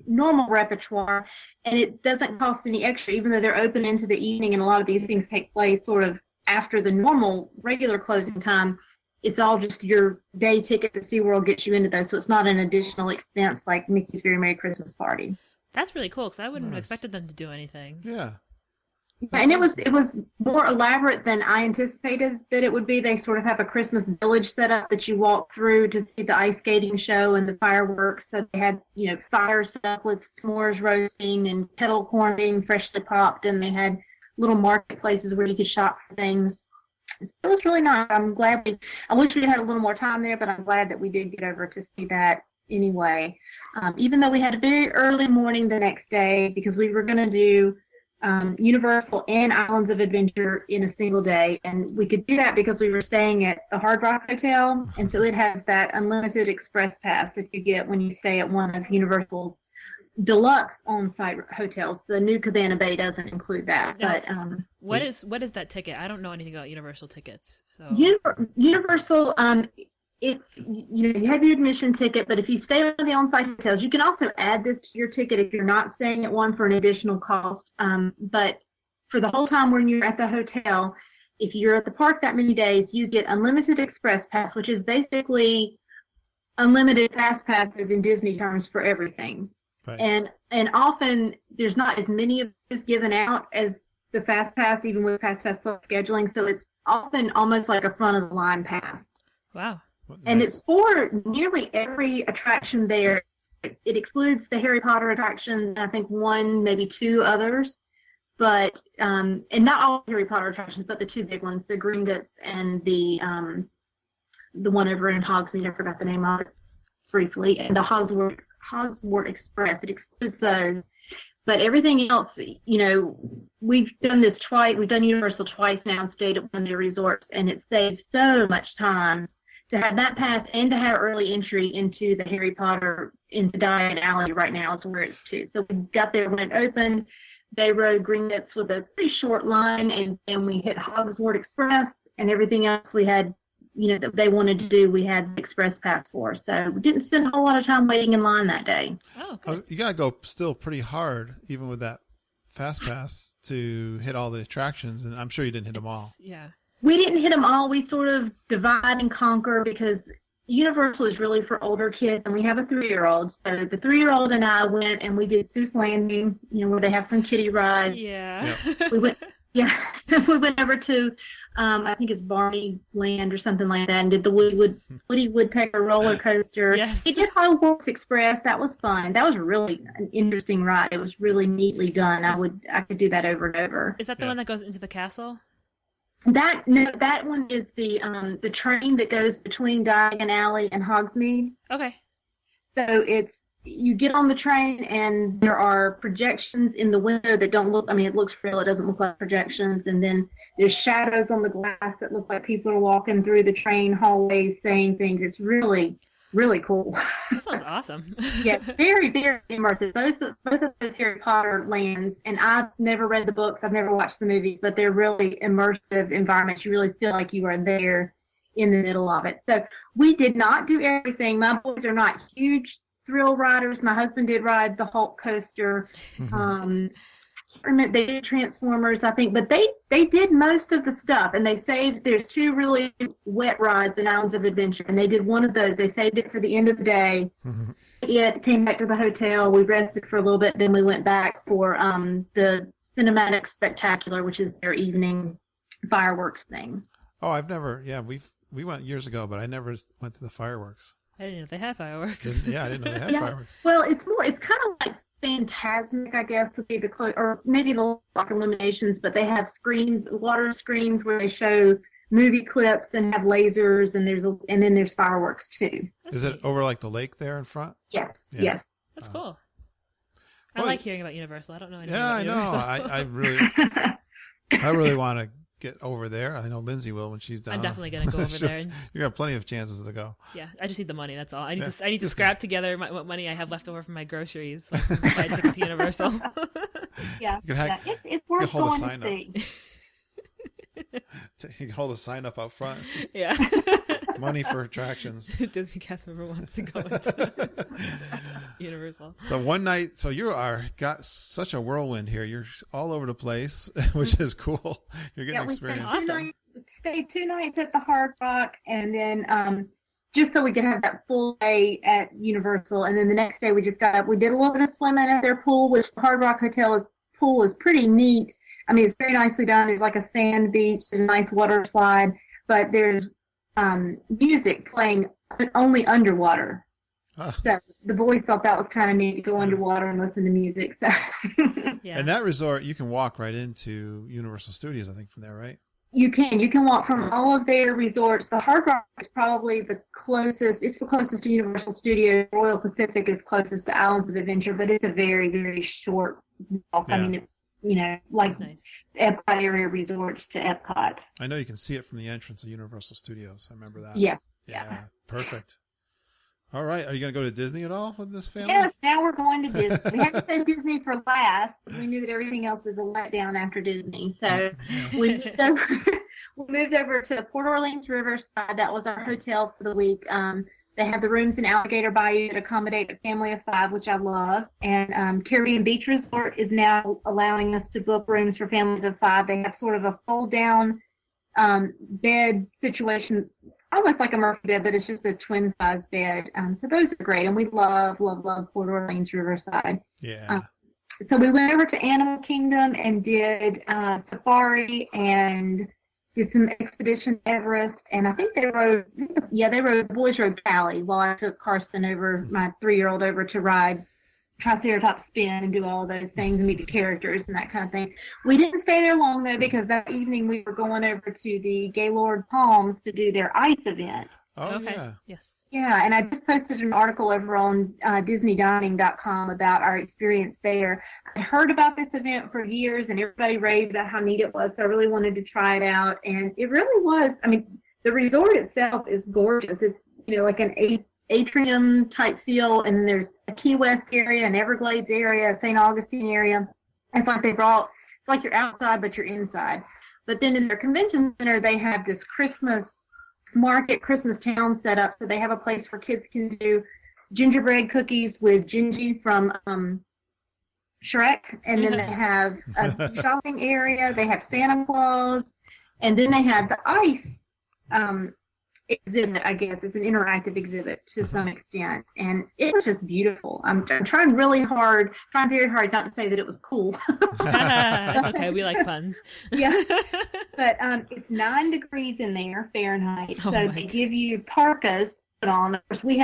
normal repertoire, and it doesn't cost any extra, even though they're open into the evening, and a lot of these things take place sort of after the normal regular closing time. It's all just your day ticket to SeaWorld gets you into those, so it's not an additional expense like Mickey's Very Merry Christmas Party. That's really cool, because I wouldn't have expected them to do anything. Yeah. And awesome. It was more elaborate than I anticipated that it would be. They sort of have a Christmas village set up that you walk through to see the ice skating show and the fireworks. So they had, fires set up with s'mores roasting and kettle corn being freshly popped, and they had little marketplaces where you could shop for things. It was really nice. I'm glad I wish we had a little more time there, but I'm glad that we did get over to see that anyway. Even though we had a very early morning the next day, because we were going to do Universal and Islands of Adventure in a single day, and we could do that because we were staying at the Hard Rock Hotel, and so it has that unlimited express pass that you get when you stay at one of Universal's deluxe on-site hotels. The new Cabana Bay doesn't include that. No. But what is that ticket? I don't know anything about Universal tickets. So Universal, it's you have your admission ticket, but if you stay at the on-site hotels, you can also add this to your ticket if you're not staying at one for an additional cost. But for the whole time when you're at the hotel, if you're at the park that many days, you get unlimited express pass, which is basically unlimited fast passes in Disney terms for everything. Right. And often there's not as many of those given out as the Fast Pass, even with Fast Pass Plus scheduling. So it's often almost like a front of the line pass. Wow. And it's for nearly every attraction there. It excludes the Harry Potter attraction, I think one, maybe two others. But, and not all Harry Potter attractions, but the two big ones, the Gringotts and the one over in Hogsmeade, I forgot the name of it briefly, and the Hogsworth Express. It excludes those. But everything else, we've done this twice. We've done Universal twice now and stayed at one of their resorts, and it saves so much time to have that pass and to have early entry into the Harry Potter, into Diagon Alley right now is where it's to. So we got there when it opened. They rode Gringotts with a pretty short line, and then we hit Hogsworth Express, and everything else we had that they wanted to do, we had the express pass for. So we didn't spend a whole lot of time waiting in line that day. Oh, okay. You got to go still pretty hard, even with that fast pass, to hit all the attractions. And I'm sure you didn't hit them all. Yeah. We didn't hit them all. We sort of divide and conquer because Universal is really for older kids, and we have a 3-year-old. So the 3-year-old and I went, and we did Seuss Landing, where they have some kiddie rides. Yeah. We went. Yeah, we went over to, I think it's Barney Land or something like that, and did the Woody Woodpecker roller coaster. Yes. We did Hogwarts Express. That was fun. That was really an interesting ride. It was really neatly done. I could do that over and over. Is that the one that goes into the castle? That one is the train that goes between Diagon Alley and Hogsmeade. Okay. So you get on the train, and there are projections in the window that don't look, it looks real. It doesn't look like projections. And then there's shadows on the glass that look like people are walking through the train hallways saying things. It's really, really cool. That sounds awesome. Yeah, very, very immersive. Both of those Harry Potter lands, and I've never read the books. I've never watched the movies, but they're really immersive environments. You really feel like you are there in the middle of it. So we did not do everything. My boys are not huge thrill riders. My husband did ride the Hulk coaster. I can't remember, they did Transformers, I think, but they did most of the stuff, and there's 2 really wet rides in Islands of Adventure, and they did one of those. They saved it for the end of the day. It came back to the hotel. We rested for a little bit, then we went back for the Cinematic Spectacular, which is their evening fireworks thing. Oh, I've never, we went years ago, but I never went to the fireworks. I didn't know they had fireworks. I didn't know they had fireworks. Well, it's kind of like Phantasmic, I guess, would be the or maybe the Lock Illuminations, but they have screens, water screens, where they show movie clips and have lasers, and then there's fireworks too. Is it over like the lake there in front? Yes, yeah. yes. That's cool. Well, I like hearing about Universal. I don't know anything Yeah, I about know. Universal. I really want to get over there. I know Lindsay will when she's done. I'm definitely going to go over there. You got plenty of chances to go. Yeah, I just need the money. That's all. I need to scrap together what money I have left over from my groceries. So I can buy a ticket to Universal. Yeah, it's worth going to see. You can hold a sign up out front. Yeah. Money for attractions. Disney cast member wants to go into Universal. So one night, so you got such a whirlwind here. You're all over the place, which is cool. You're getting experience. We stayed 2 nights at the Hard Rock, and then just so we could have that full day at Universal. And then the next day we just got up. We did a little bit of swimming at their pool, which the Hard Rock Hotel's pool is pretty neat. I mean, it's very nicely done. There's like a sand beach. There's a nice water slide, but there's music playing only underwater. So the boys thought that was kind of neat to go underwater and listen to music. So. Yeah. And that resort, you can walk right into Universal Studios, I think, from there, right? You can walk from all of their resorts. The Hard Rock is probably the closest. It's the closest to Universal Studios. Royal Pacific is closest to Islands of Adventure, but it's a very, very short walk. Yeah. I mean, it's, like nice. Epcot area resorts to Epcot. I know you can see it from the entrance of Universal Studios. I remember that. Yes. Yeah. Perfect. All right. Are you going to go to Disney at all with this family? Yes. Now we're going to Disney. We had to say Disney for last, but we knew that everything else is a letdown after Disney. So we moved over to Port Orleans Riverside. That was our hotel for the week. They have the rooms in Alligator Bayou that accommodate a family of 5, which I love. And Caribbean Beach Resort is now allowing us to book rooms for families of 5. They have sort of a fold-down bed situation, almost like a Murphy bed, but it's just a twin-size bed. So those are great. And we love, love, love Port Orleans Riverside. Yeah. So we went over to Animal Kingdom and did safari and did some Expedition Everest, and I think the boys rode Cali while I took Carson over, my 3-year-old, over to ride Triceratops Spin and do all those things and meet the characters and that kind of thing. We didn't stay there long, though, because that evening we were going over to the Gaylord Palms to do their ice event. Oh, okay. Yeah. Yes. Yeah, and I just posted an article over on DisneyDining.com about our experience there. I'd heard about this event for years, and everybody raved about how neat it was, so I really wanted to try it out. And it really was. I mean, the resort itself is gorgeous. It's, like an atrium type feel, and then there's a Key West area, an Everglades area, a St. Augustine area. It's like you're outside, but you're inside. But then in their convention center, they have this Christmas town set up, so they have a place for kids can do gingerbread cookies with Gingy from Shrek, and then they have a shopping area, they have Santa Claus, and then they have the ice exhibit. I guess it's an interactive exhibit to some extent, and it was just beautiful. I'm trying very hard not to say that it was cool. Okay, we like puns. Yeah, but it's 9 degrees in there Fahrenheit, so they give you parkas to put on. Of course, we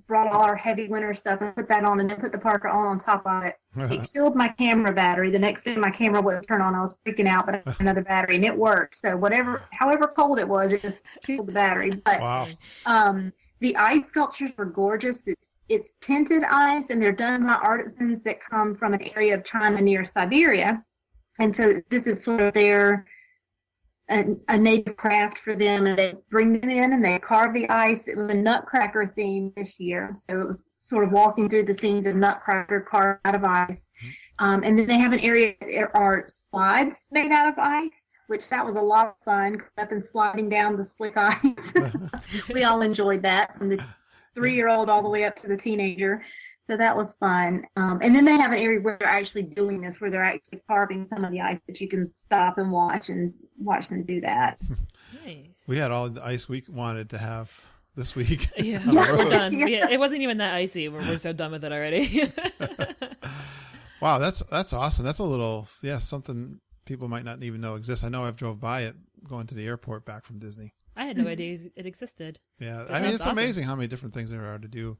brought all our heavy winter stuff and put that on, and then put the parka on top of it. It killed my camera battery. The next day my camera wouldn't turn on. I was freaking out, but I had another battery, and it worked. So however cold it was, it just killed the battery. But wow. The ice sculptures were gorgeous. It's tinted ice, and they're done by artisans that come from an area of China near Siberia. And so this is sort of a native craft for them, and they bring them in and they carve the ice. It was a Nutcracker theme this year, so it was sort of walking through the scenes of Nutcracker carved out of ice. And then they have an area that there are slides made out of ice, which that was a lot of fun, up and sliding down the slick ice. We all enjoyed that, from the 3-year-old all the way up to the teenager. So that was fun. And then they have an area where they're actually doing this, where they're actually carving some of the ice that you can stop and watch them do that. Nice. We had all the ice we wanted to have this week. Yeah, we're done. Yeah, it wasn't even that icy. We're so done with it already. Wow, that's awesome. That's a little, something people might not even know exists. I know I've drove by it going to the airport back from Disney. I had no idea it existed. Yeah, I mean, it's awesome. Amazing how many different things there are to do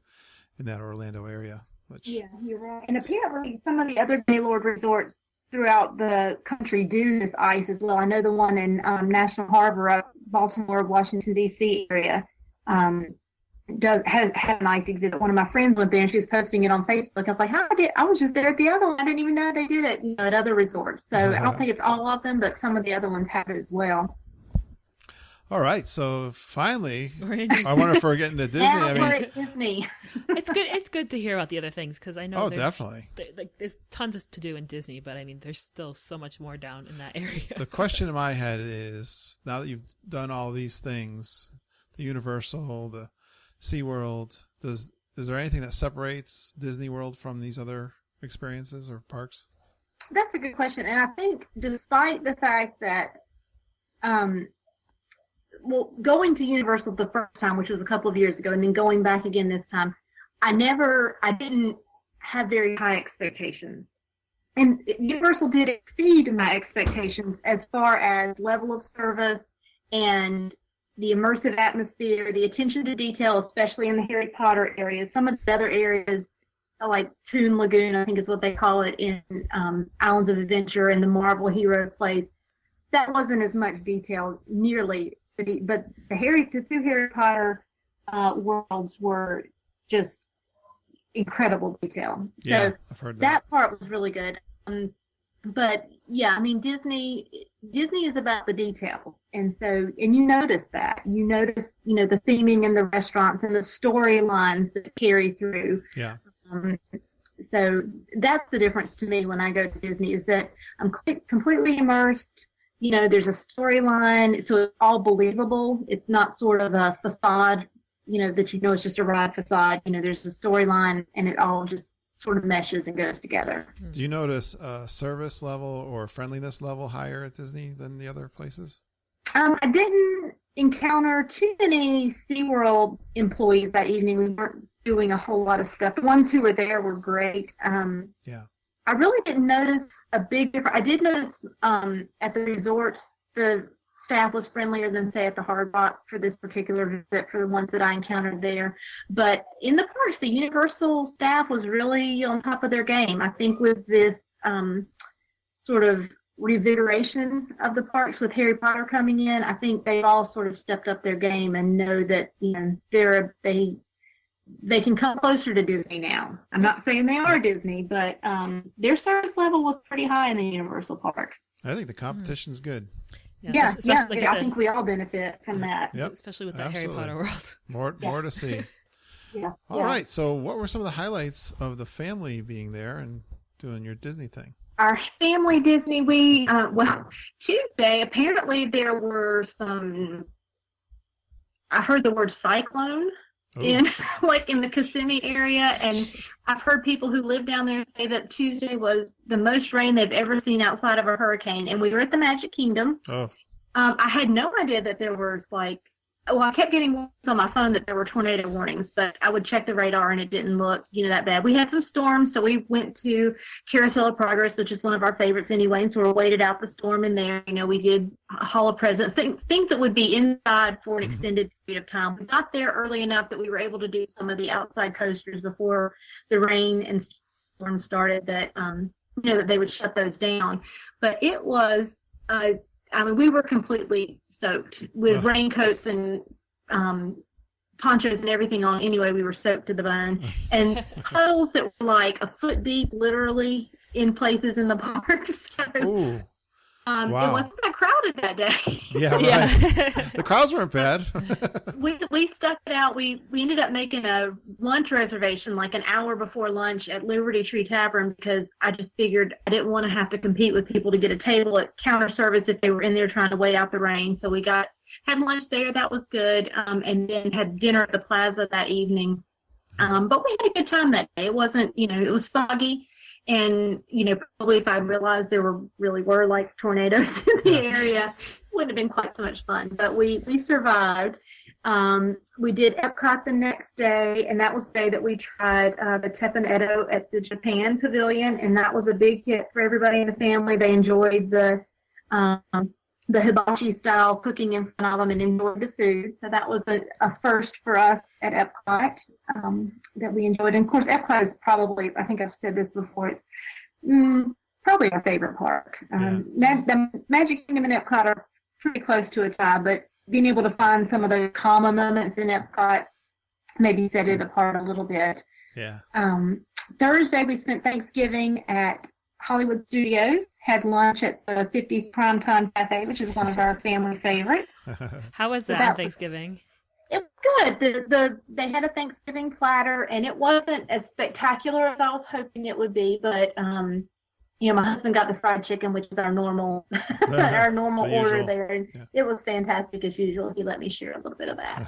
in that Orlando area. Which, yeah, you're right. And apparently some of the other Gaylord resorts throughout the country do this ice as well. I know the one in National Harbor up Baltimore, Washington, D.C. area has an ice exhibit. One of my friends went there and she was posting it on Facebook. I was like, I was just there at the other one. I didn't even know they did it, at other resorts. So I don't think it's all of them, but some of the other ones have it as well. All right, so finally, I wonder if we're getting to Disney. Now we're at Disney. It's good to hear about the other things because I know definitely. There's tons to do in Disney, but I mean, there's still so much more down in that area. The question in my head is, now that you've done all these things, the Universal, the SeaWorld, is there anything that separates Disney World from these other experiences or parks? That's a good question, and I think despite the fact that going to Universal the first time, which was a couple of years ago, and then going back again this time, I didn't have very high expectations. And Universal did exceed my expectations as far as level of service and the immersive atmosphere, the attention to detail, especially in the Harry Potter areas. Some of the other areas, like Toon Lagoon, I think is what they call it in Islands of Adventure, and the Marvel Hero Place, that wasn't as much detail nearly. But the two Harry Potter worlds were just incredible detail. So yeah, I've heard that part was really good. But yeah, I mean, Disney is about the details, and you notice that. You notice, the theming in the restaurants and the storylines that carry through. Yeah. So that's the difference to me when I go to Disney, is that I'm completely immersed. There's a storyline, so it's all believable. It's not sort of a facade, that it's just a ride facade. There's a storyline, and it all just sort of meshes and goes together. Do you notice service level or friendliness level higher at Disney than the other places? I didn't encounter too many SeaWorld employees that evening. We weren't doing a whole lot of stuff. The ones who were there were great. Yeah. I really didn't notice a big difference. I did notice at the resorts the staff was friendlier than, say, at the Hard Rock for this particular visit, for the ones that I encountered there. But in the parks, the Universal staff was really on top of their game. I think with this sort of revigoration of the parks with Harry Potter coming in, I think they've all sort of stepped up their game and know that they can come closer to Disney now. I'm not saying they are Disney, but their service level was pretty high in the Universal parks. I think the competition's good. Yeah, like I think we all benefit from that. Yep. Especially with that Harry Potter world. More to see. Yeah. All right. So what were some of the highlights of the family being there and doing your Disney thing? Our family Disney, Tuesday, apparently there were I heard the word cyclone in the Kissimmee area, and I've heard people who live down there say that Tuesday was the most rain they've ever seen outside of a hurricane, and we were at the Magic Kingdom. I had no idea that there was I kept getting warnings on my phone that there were tornado warnings, but I would check the radar and it didn't look, that bad. We had some storms, so we went to Carousel of Progress, which is one of our favorites anyway, and sort of waited out the storm in there. We did Hall of Presidents, things that would be inside for an extended period of time. We got there early enough that we were able to do some of the outside coasters before the rain and storm started, that that they would shut those down. But it was we were completely soaked with raincoats and ponchos and everything on. Anyway, we were soaked to the bone. And puddles that were like a foot deep, literally, in places in the park. So, wow. It wasn't that crowded that day. Yeah, right. The crowds weren't bad. We stuck it out. We ended up making a lunch reservation like an hour before lunch at Liberty Tree Tavern, because I just figured I didn't want to have to compete with people to get a table at counter service if they were in there trying to wait out the rain. So we had lunch there. That was good. And then had dinner at the Plaza that evening. But we had a good time that day. It wasn't, it was foggy. And, probably if I realized there were like tornadoes in the area, it wouldn't have been quite so much fun. But we survived. We did Epcot the next day, and that was the day that we tried the Teppan Edo at the Japan Pavilion, and that was a big hit for everybody in the family. They enjoyed the the hibachi style cooking in front of them and enjoyed the food. So that was a first for us at Epcot that we enjoyed. And of course, Epcot is probably, I think I've said this before, it's probably our favorite park. The Magic Kingdom and Epcot are pretty close to a tie, but being able to find some of those calmer moments in Epcot maybe set it apart a little bit. Yeah. Thursday, we spent Thanksgiving at Hollywood Studios, had lunch at the 50s Primetime Cafe, which is one of our family favorites. How was that on Thanksgiving? It was good. They had a Thanksgiving platter, and it wasn't as spectacular as I was hoping it would be, but my husband got the fried chicken, which is our normal order there, and it was fantastic as usual. He let me share a little bit of that.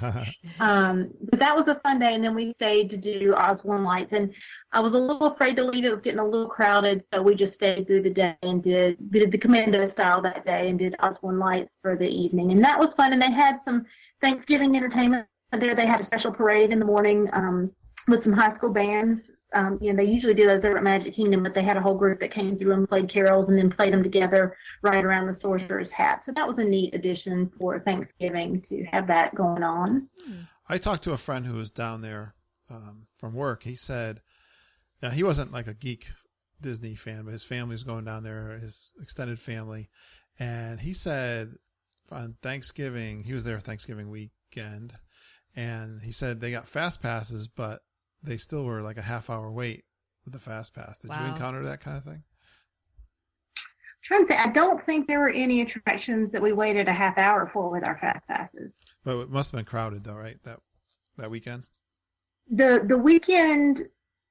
But that was a fun day, and then we stayed to do Osborne Lights, and I was a little afraid to leave. It was getting a little crowded, so we just stayed through the day and did the Commando style that day and did Osborne Lights for the evening, and that was fun. And they had some Thanksgiving entertainment there. They had a special parade in the morning with some high school bands. They usually do those over at Magic Kingdom, but they had a whole group that came through and played carols and then played them together right around the Sorcerer's Hat. So that was a neat addition for Thanksgiving to have that going on. I talked to a friend who was down there from work. He said he wasn't like a geek Disney fan, but his family was going down there, his extended family. And he said on Thanksgiving, he was there Thanksgiving weekend, and he said they got fast passes, but they still were like a half-hour wait with the fast pass. Did you encounter that kind of thing? I don't think there were any attractions that we waited a half hour for with our fast passes. But it must have been crowded, though, right? That weekend. The weekend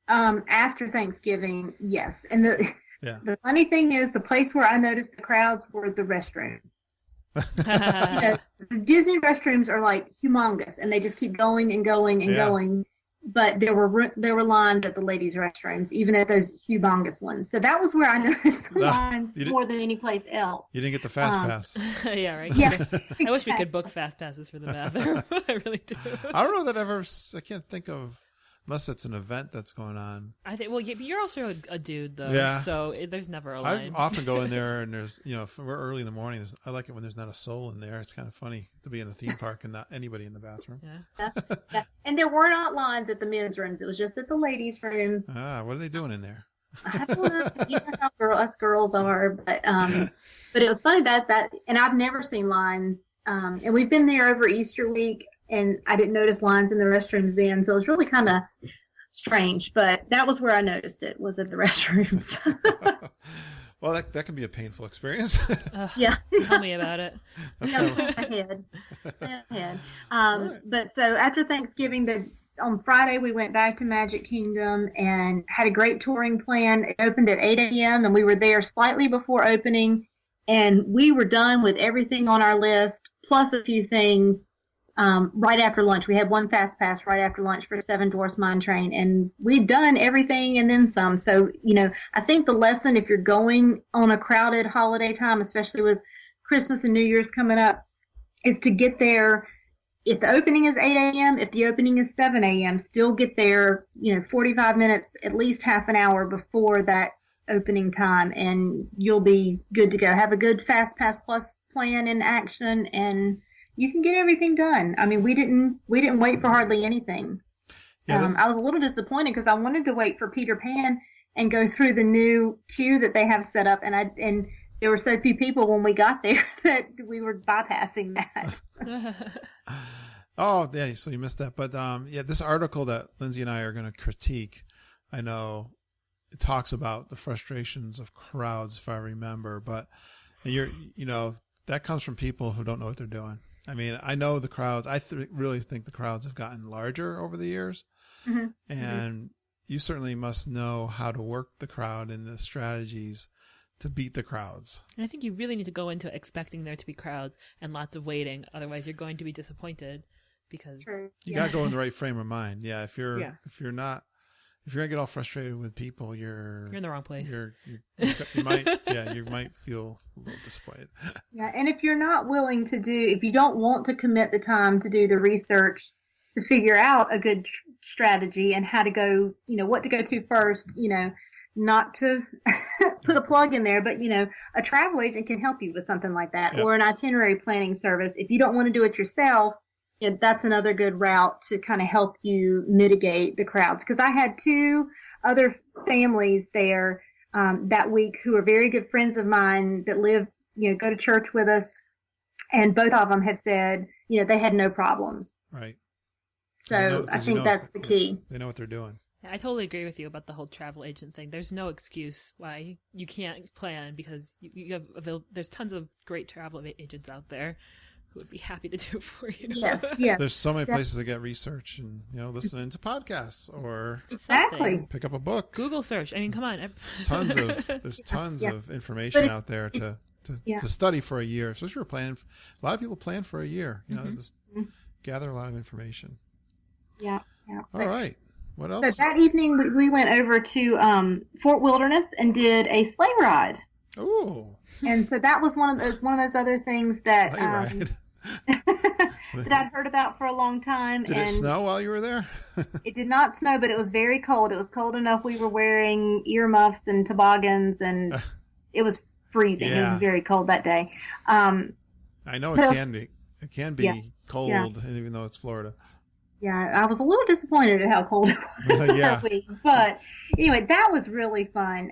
after Thanksgiving, yes. And the funny thing is, the place where I noticed the crowds were the restrooms. The Disney restrooms are like humongous, and they just keep going and going and going. But there were lines at the ladies' restrooms, even at those humongous ones. So that was where I noticed the lines more than any place else. You didn't get the fast pass. Yeah, right. Yeah, I wish we could book fast passes for the bathroom. I really do. I don't know that I can't think of, unless it's an event that's going on. I think. Well, you're also a dude, though. So there's never a line. I often go in there, and there's, if we're early in the morning, I like it when there's not a soul in there. It's kind of funny to be in a theme park and not anybody in the bathroom. Yeah. And there were not lines at the men's rooms. It was just at the ladies' rooms. What are they doing in there? I don't know. You know how us girls are, but it was funny that and I've never seen lines. And we've been there over Easter week, and I didn't notice lines in the restrooms then, so it was really kind of strange. But that was where I noticed it, was at the restrooms. Well, that can be a painful experience. Yeah. Tell me about it. But so after Thanksgiving, on Friday, we went back to Magic Kingdom and had a great touring plan. It opened at 8 a.m., and we were there slightly before opening, and we were done with everything on our list, plus a few things. Right after lunch, we had one fast pass right after lunch for Seven Dwarfs Mine Train, and we'd done everything and then some. So, I think the lesson, if you're going on a crowded holiday time, especially with Christmas and New Year's coming up, is to get there. If the opening is 8 a.m., if the opening is 7 a.m., still get there, 45 minutes, at least half an hour before that opening time, and you'll be good to go. Have a good Fast Pass Plus plan in action, and you can get everything done. I mean, we didn't wait for hardly anything. I was a little disappointed because I wanted to wait for Peter Pan and go through the new queue that they have set up, and there were so few people when we got there that we were bypassing that. Oh, yeah, so you missed that. But this article that Lindsay and I are going to critique, I know it talks about the frustrations of crowds, if I remember, but that comes from people who don't know what they're doing. I mean, I know the crowds. I really think the crowds have gotten larger over the years. Mm-hmm. And you certainly must know how to work the crowd and the strategies to beat the crowds. And I think you really need to go into expecting there to be crowds and lots of waiting. Otherwise, you're going to be disappointed because you got to go in the right frame of mind. Yeah. If you're going to get all frustrated with people, you're in the wrong place. You might feel a little disappointed. Yeah, and if you're not willing to if you don't want to commit the time to do the research to figure out a good strategy and how to go, what to go to first, not to put a plug in there, but a travel agent can help you with something like that, or an itinerary planning service. If you don't want to do it yourself, that's another good route to kind of help you mitigate the crowds. Because I had 2 other families there that week who are very good friends of mine that live, go to church with us, and both of them have said, they had no problems. Right. So I think that's the key. They know what they're doing. I totally agree with you about the whole travel agent thing. There's no excuse why you can't plan, because there's tons of great travel agents out there who would be happy to do it for you. Yeah. There's so many places to get research and listening to podcasts or pick up a book. Google search. I mean, come on. There's tons of information out there to study for a year. Especially if you're planning. A lot of people plan for a year. Just gather a lot of information. Yeah. All right. What else? So that evening we went over to Fort Wilderness and did a sleigh ride. Ooh. And so that was one of those other things that that I'd heard about for a long time. Did it snow while you were there? It did not snow, but it was very cold. It was cold enough we were wearing earmuffs and toboggans, and it was freezing. Yeah. It was very cold that day. I know it can be cold, even though it's Florida. Yeah, I was a little disappointed at how cold it was that week. But anyway, that was really fun.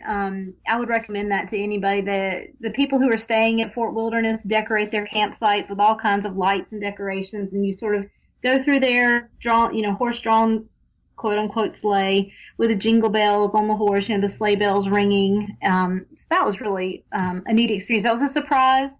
I would recommend that to anybody. The people who are staying at Fort Wilderness decorate their campsites with all kinds of lights and decorations, and you sort of go through their horse-drawn, quote-unquote sleigh with the jingle bells on the horse, the sleigh bells ringing. So that was really a neat experience. That was a surprise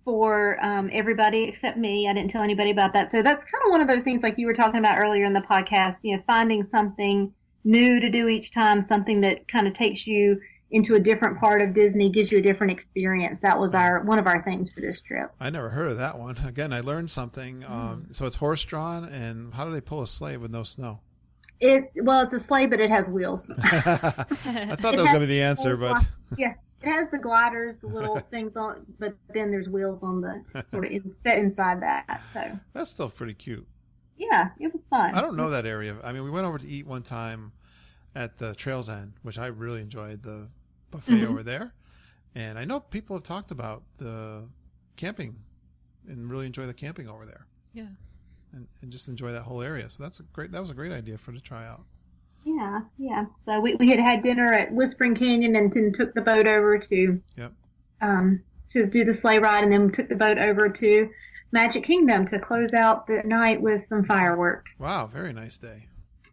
for everybody except me. I didn't tell anybody about that. So that's kind of one of those things like you were talking about earlier in the podcast, finding something new to do each time, something that kind of takes you into a different part of Disney, gives you a different experience. That was one of our things for this trip. I never heard of that one. Again, I learned something. So it's horse-drawn, and how do they pull a sleigh with no snow? It's a sleigh, but it has wheels. I thought that was going to be the answer, but... Yeah. It has the gliders, the little things on, but then there's wheels on the sort of set inside that. So that's still pretty cute. Yeah, it was fun. I don't know that area. I mean, we went over to eat one time at the Trails End, which I really enjoyed the buffet over there. And I know people have talked about the camping and really enjoy the camping over there. Yeah. And just enjoy that whole area. So that was a great idea to try out. Yeah. So we had dinner at Whispering Canyon and then took the boat over to do the sleigh ride, and then took the boat over to Magic Kingdom to close out the night with some fireworks. Wow, very nice day.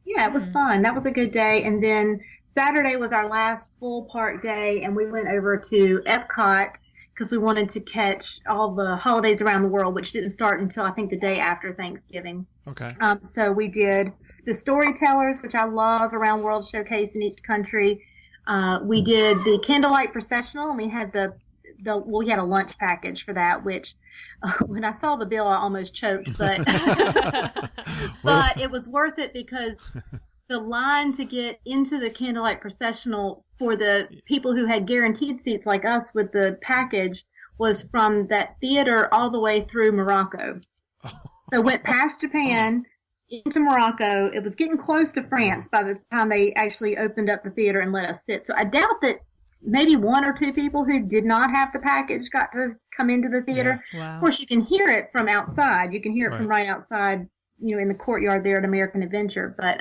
Yeah, it was fun. That was a good day. And then Saturday was our last full park day, and we went over to Epcot because we wanted to catch all the holidays around the world, which didn't start until I think the day after Thanksgiving. Okay. So we did the storytellers, which I love, around World Showcase in each country. We did the candlelight processional, and we had we had a lunch package for that, which when I saw the bill, I almost choked, but but it was worth it because the line to get into the candlelight processional for the people who had guaranteed seats like us with the package was from that theater all the way through Morocco. So went past Japan into Morocco. It was getting close to France by the time they actually opened up the theater and let us sit. So I doubt that maybe 1 or 2 people who did not have the package got to come into the theater. Yeah. Wow. Of course, you can hear it from outside. You can hear it from right outside, in the courtyard there at American Adventure. But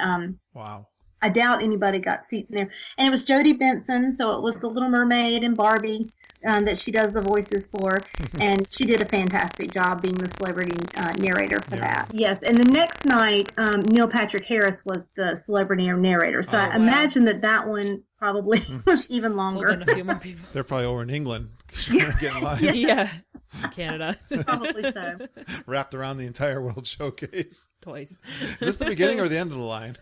wow. I doubt anybody got seats in there. And it was Jodie Benson, so it was the Little Mermaid and Barbie that she does the voices for. And she did a fantastic job being the celebrity narrator for that. Yes, and the next night, Neil Patrick Harris was the celebrity narrator. So I imagine that one probably was even longer. A few more people. They're probably over in England getting live. Yeah. Canada. Probably so. Wrapped around the entire World Showcase. Twice. Is this the beginning or the end of the line?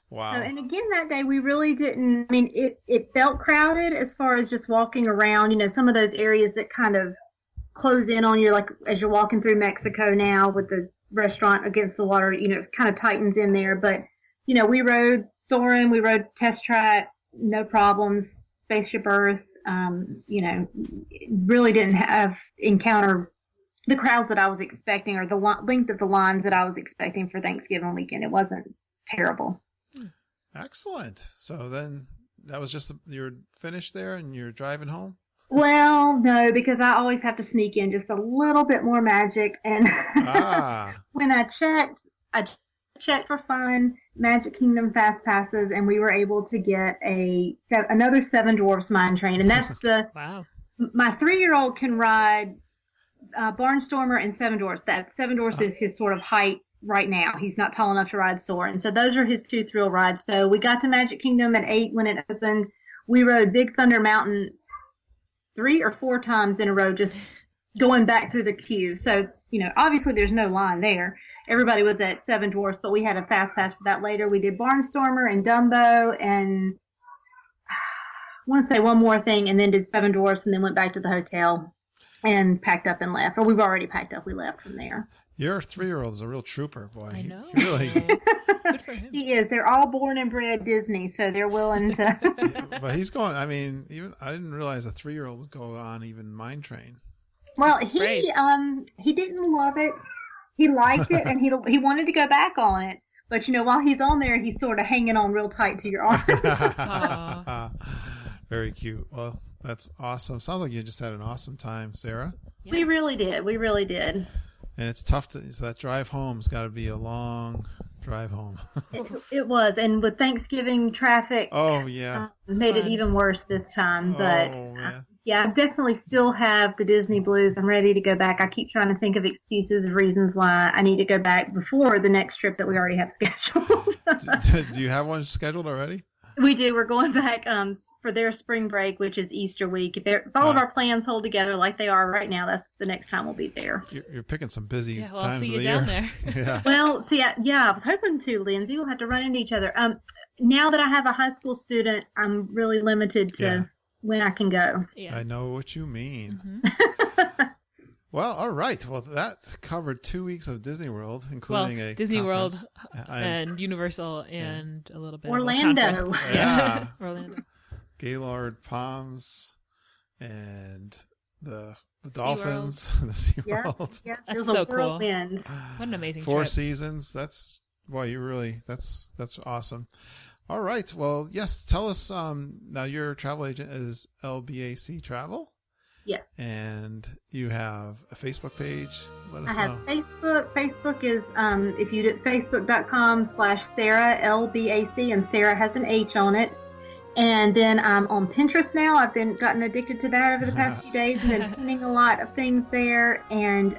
Wow. So, and again, that day we really didn't, it felt crowded as far as just walking around, some of those areas that kind of close in on you, like as you're walking through Mexico now with the restaurant against the water, it kind of tightens in there. But, we rode Soarin', we rode Test Track, no problems, Spaceship Earth, really didn't encounter the crowds that I was expecting or the length of the lines that I was expecting for Thanksgiving weekend. It wasn't terrible. Excellent. So then that was just you're finished there and you're driving home? Well, no, because I always have to sneak in just a little bit more magic. And when I checked for fun, Magic Kingdom Fast Passes, and we were able to get another Seven Dwarfs Mine Train. And that's wow. My 3-year-old can ride Barnstormer and Seven Dwarfs. That Seven Dwarfs is his sort of height right now. He's not tall enough to ride Soarin'. So those are his 2 thrill rides. So we got to Magic Kingdom at 8 when it opened. We rode Big Thunder Mountain 3 or 4 times in a row, just going back through the queue. So, obviously there's no line there. Everybody was at Seven Dwarfs, but we had a fast pass for that later. We did Barnstormer and Dumbo and I want to say one more thing, and then did Seven Dwarfs, and then went back to the hotel and packed up and left. Or we've already packed up. We left from there. Your 3-year-old is a real trooper, boy. I know. Really. Good for him. He is. They're all born and bred Disney, so they're willing to. But he's going. I mean, even I didn't realize a 3-year-old would go on even Mine Train. Well, he didn't love it. He liked it, and he wanted to go back on it. But while he's on there, he's sort of hanging on real tight to your arm. Very cute. Well, that's awesome. Sounds like you just had an awesome time, Sarah. Yes. We really did. We really did. And it's tough so that drive home's got to be a long drive home. It was, and with Thanksgiving traffic, made it even worse this time. But I definitely still have the Disney blues. I'm ready to go back. I keep trying to think of excuses of reasons why I need to go back before the next trip that we already have scheduled. Do you have one scheduled already? We do. We're going back for their spring break, which is Easter week. If all of our plans hold together like they are right now, that's the next time we'll be there. You're picking some busy times I'll see of you the down year. there. Yeah. Well, see, I was hoping to, Lindsay. We'll have to run into each other. Now that I have a high school student, I'm really limited to when I can go. Yeah. I know what you mean. Mm-hmm. Well, all right. Well, that covered 2 weeks of Disney World, including a Disney conference. World and Universal and a little bit Orlando. of a conference. Yeah. Orlando. Gaylord, Palms, and the Dolphins, the SeaWorld. Yeah, That's so cool. Whirlwind. What an amazing 4 trip. seasons. That's awesome. All right. Well, yes. Tell us. Now your travel agent is LBAC Travel. Yes. And you have a Facebook page. Let us I have know. Facebook. Facebook is if you do facebook.com/Sara LBAC, and Sarah has an H on it. And then I'm on Pinterest now. I've gotten addicted to that over the past few days, and been pinning a lot of things there. And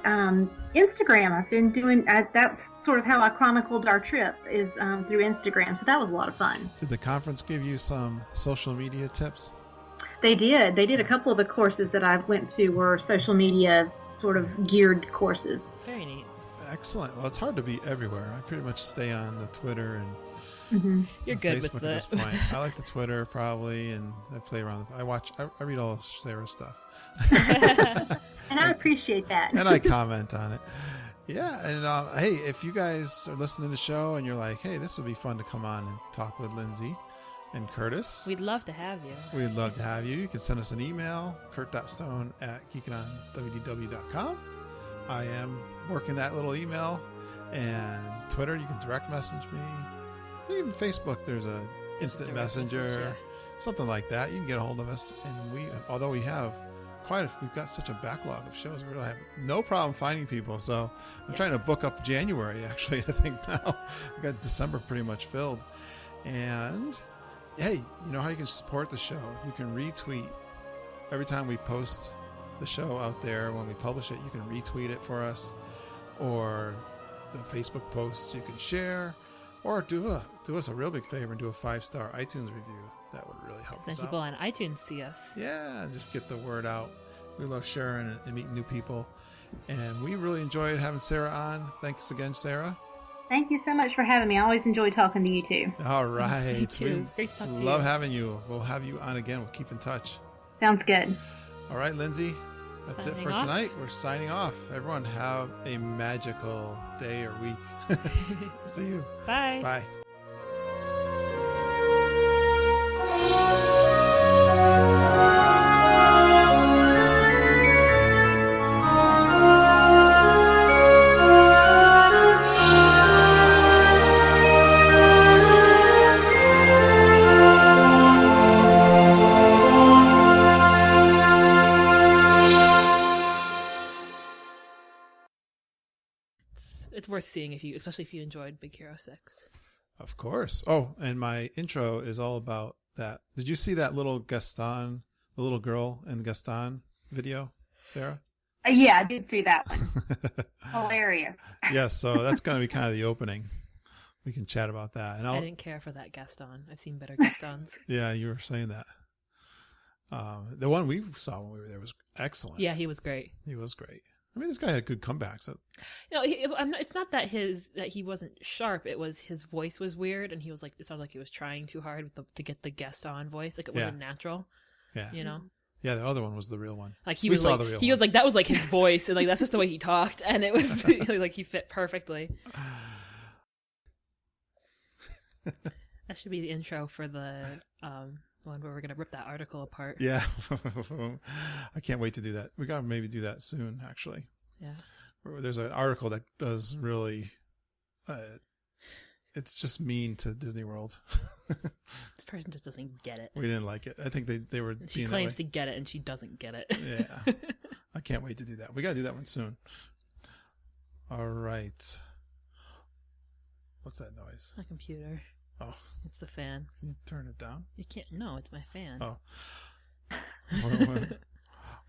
Instagram, I've been doing. That's sort of how I chronicled our trip, is through Instagram. So that was a lot of fun. Did the conference give you some social media tips? They did. They did. A couple of the courses that I went to were social media sort of geared courses. Very neat. Excellent. Well, it's hard to be everywhere. I pretty much stay on the Twitter and You're good Facebook with at this that. point. I like the Twitter probably, and I play around. I read all of Sarah's stuff. And I appreciate that. And I comment on it. Yeah, and hey, if you guys are listening to the show and you're like, hey, this would be fun to come on and talk with Lindsay and Curtis. We'd love to have you. We'd love to have you. You can send us an email, kurt.stone@geekinonwdw.com. I am working that little email. And Twitter, you can direct message me. Even Facebook, there's a instant messenger, something like that. You can get a hold of us. And although we have we've got such a backlog of shows, we really have no problem finding people. So I'm trying to book up January, actually, I think now. We've got December pretty much filled. And hey, you know how you can support the show? You can retweet every time we post the show out there. When we publish it, you can retweet it for us, or the Facebook posts you can share, or do us a real big favor and do a 5-star iTunes review. That would really help us Then out. people on iTunes see us. Yeah, and just get the word out. We love sharing and meeting new people, and we really enjoyed having Sarah on. Thanks again, Sarah. Thank you so much for having me. I always enjoy talking to you too. All right. Me too. It's great to talk to you. Love having you. We'll have you on again. We'll keep in touch. Sounds good. All right, Lindsay. That's it for tonight. We're signing off. Everyone have a magical day or week. See you. Bye. Bye. it's worth seeing especially if you enjoyed Big Hero 6. Of course. Oh, and my intro is all about that. Did you see that little Gaston, the little girl in the Gaston video, Sarah? Yeah, I did see that one. Hilarious. Yes, so that's going to be kind of the opening. We can chat about that. And I didn't care for that Gaston. I've seen better Gastons. Yeah, you were saying that. The one we saw when we were there was excellent. Yeah, he was great. He was great. I mean, this guy had good comebacks. It's not that he wasn't sharp. It was his voice was weird, and it sounded like he was trying too hard to get the Gaston voice. Like it wasn't natural. Yeah. Yeah, the other one was the real one. Like he was like that was like his voice, and like that's just the way he talked, and it was like he fit perfectly. That should be the intro for the one where we're gonna rip that article apart. Yeah, I can't wait to do that. We gotta maybe do that soon, actually. Yeah, there's an article that does really. It's just mean to Disney World. This person just doesn't get it. We didn't like it. I think they were. She claims to get it, and she doesn't get it. Yeah, I can't wait to do that. We gotta do that one soon. All right. What's that noise? My computer. Oh, it's the fan. Can you turn it down? You can't. No, it's my fan. Oh.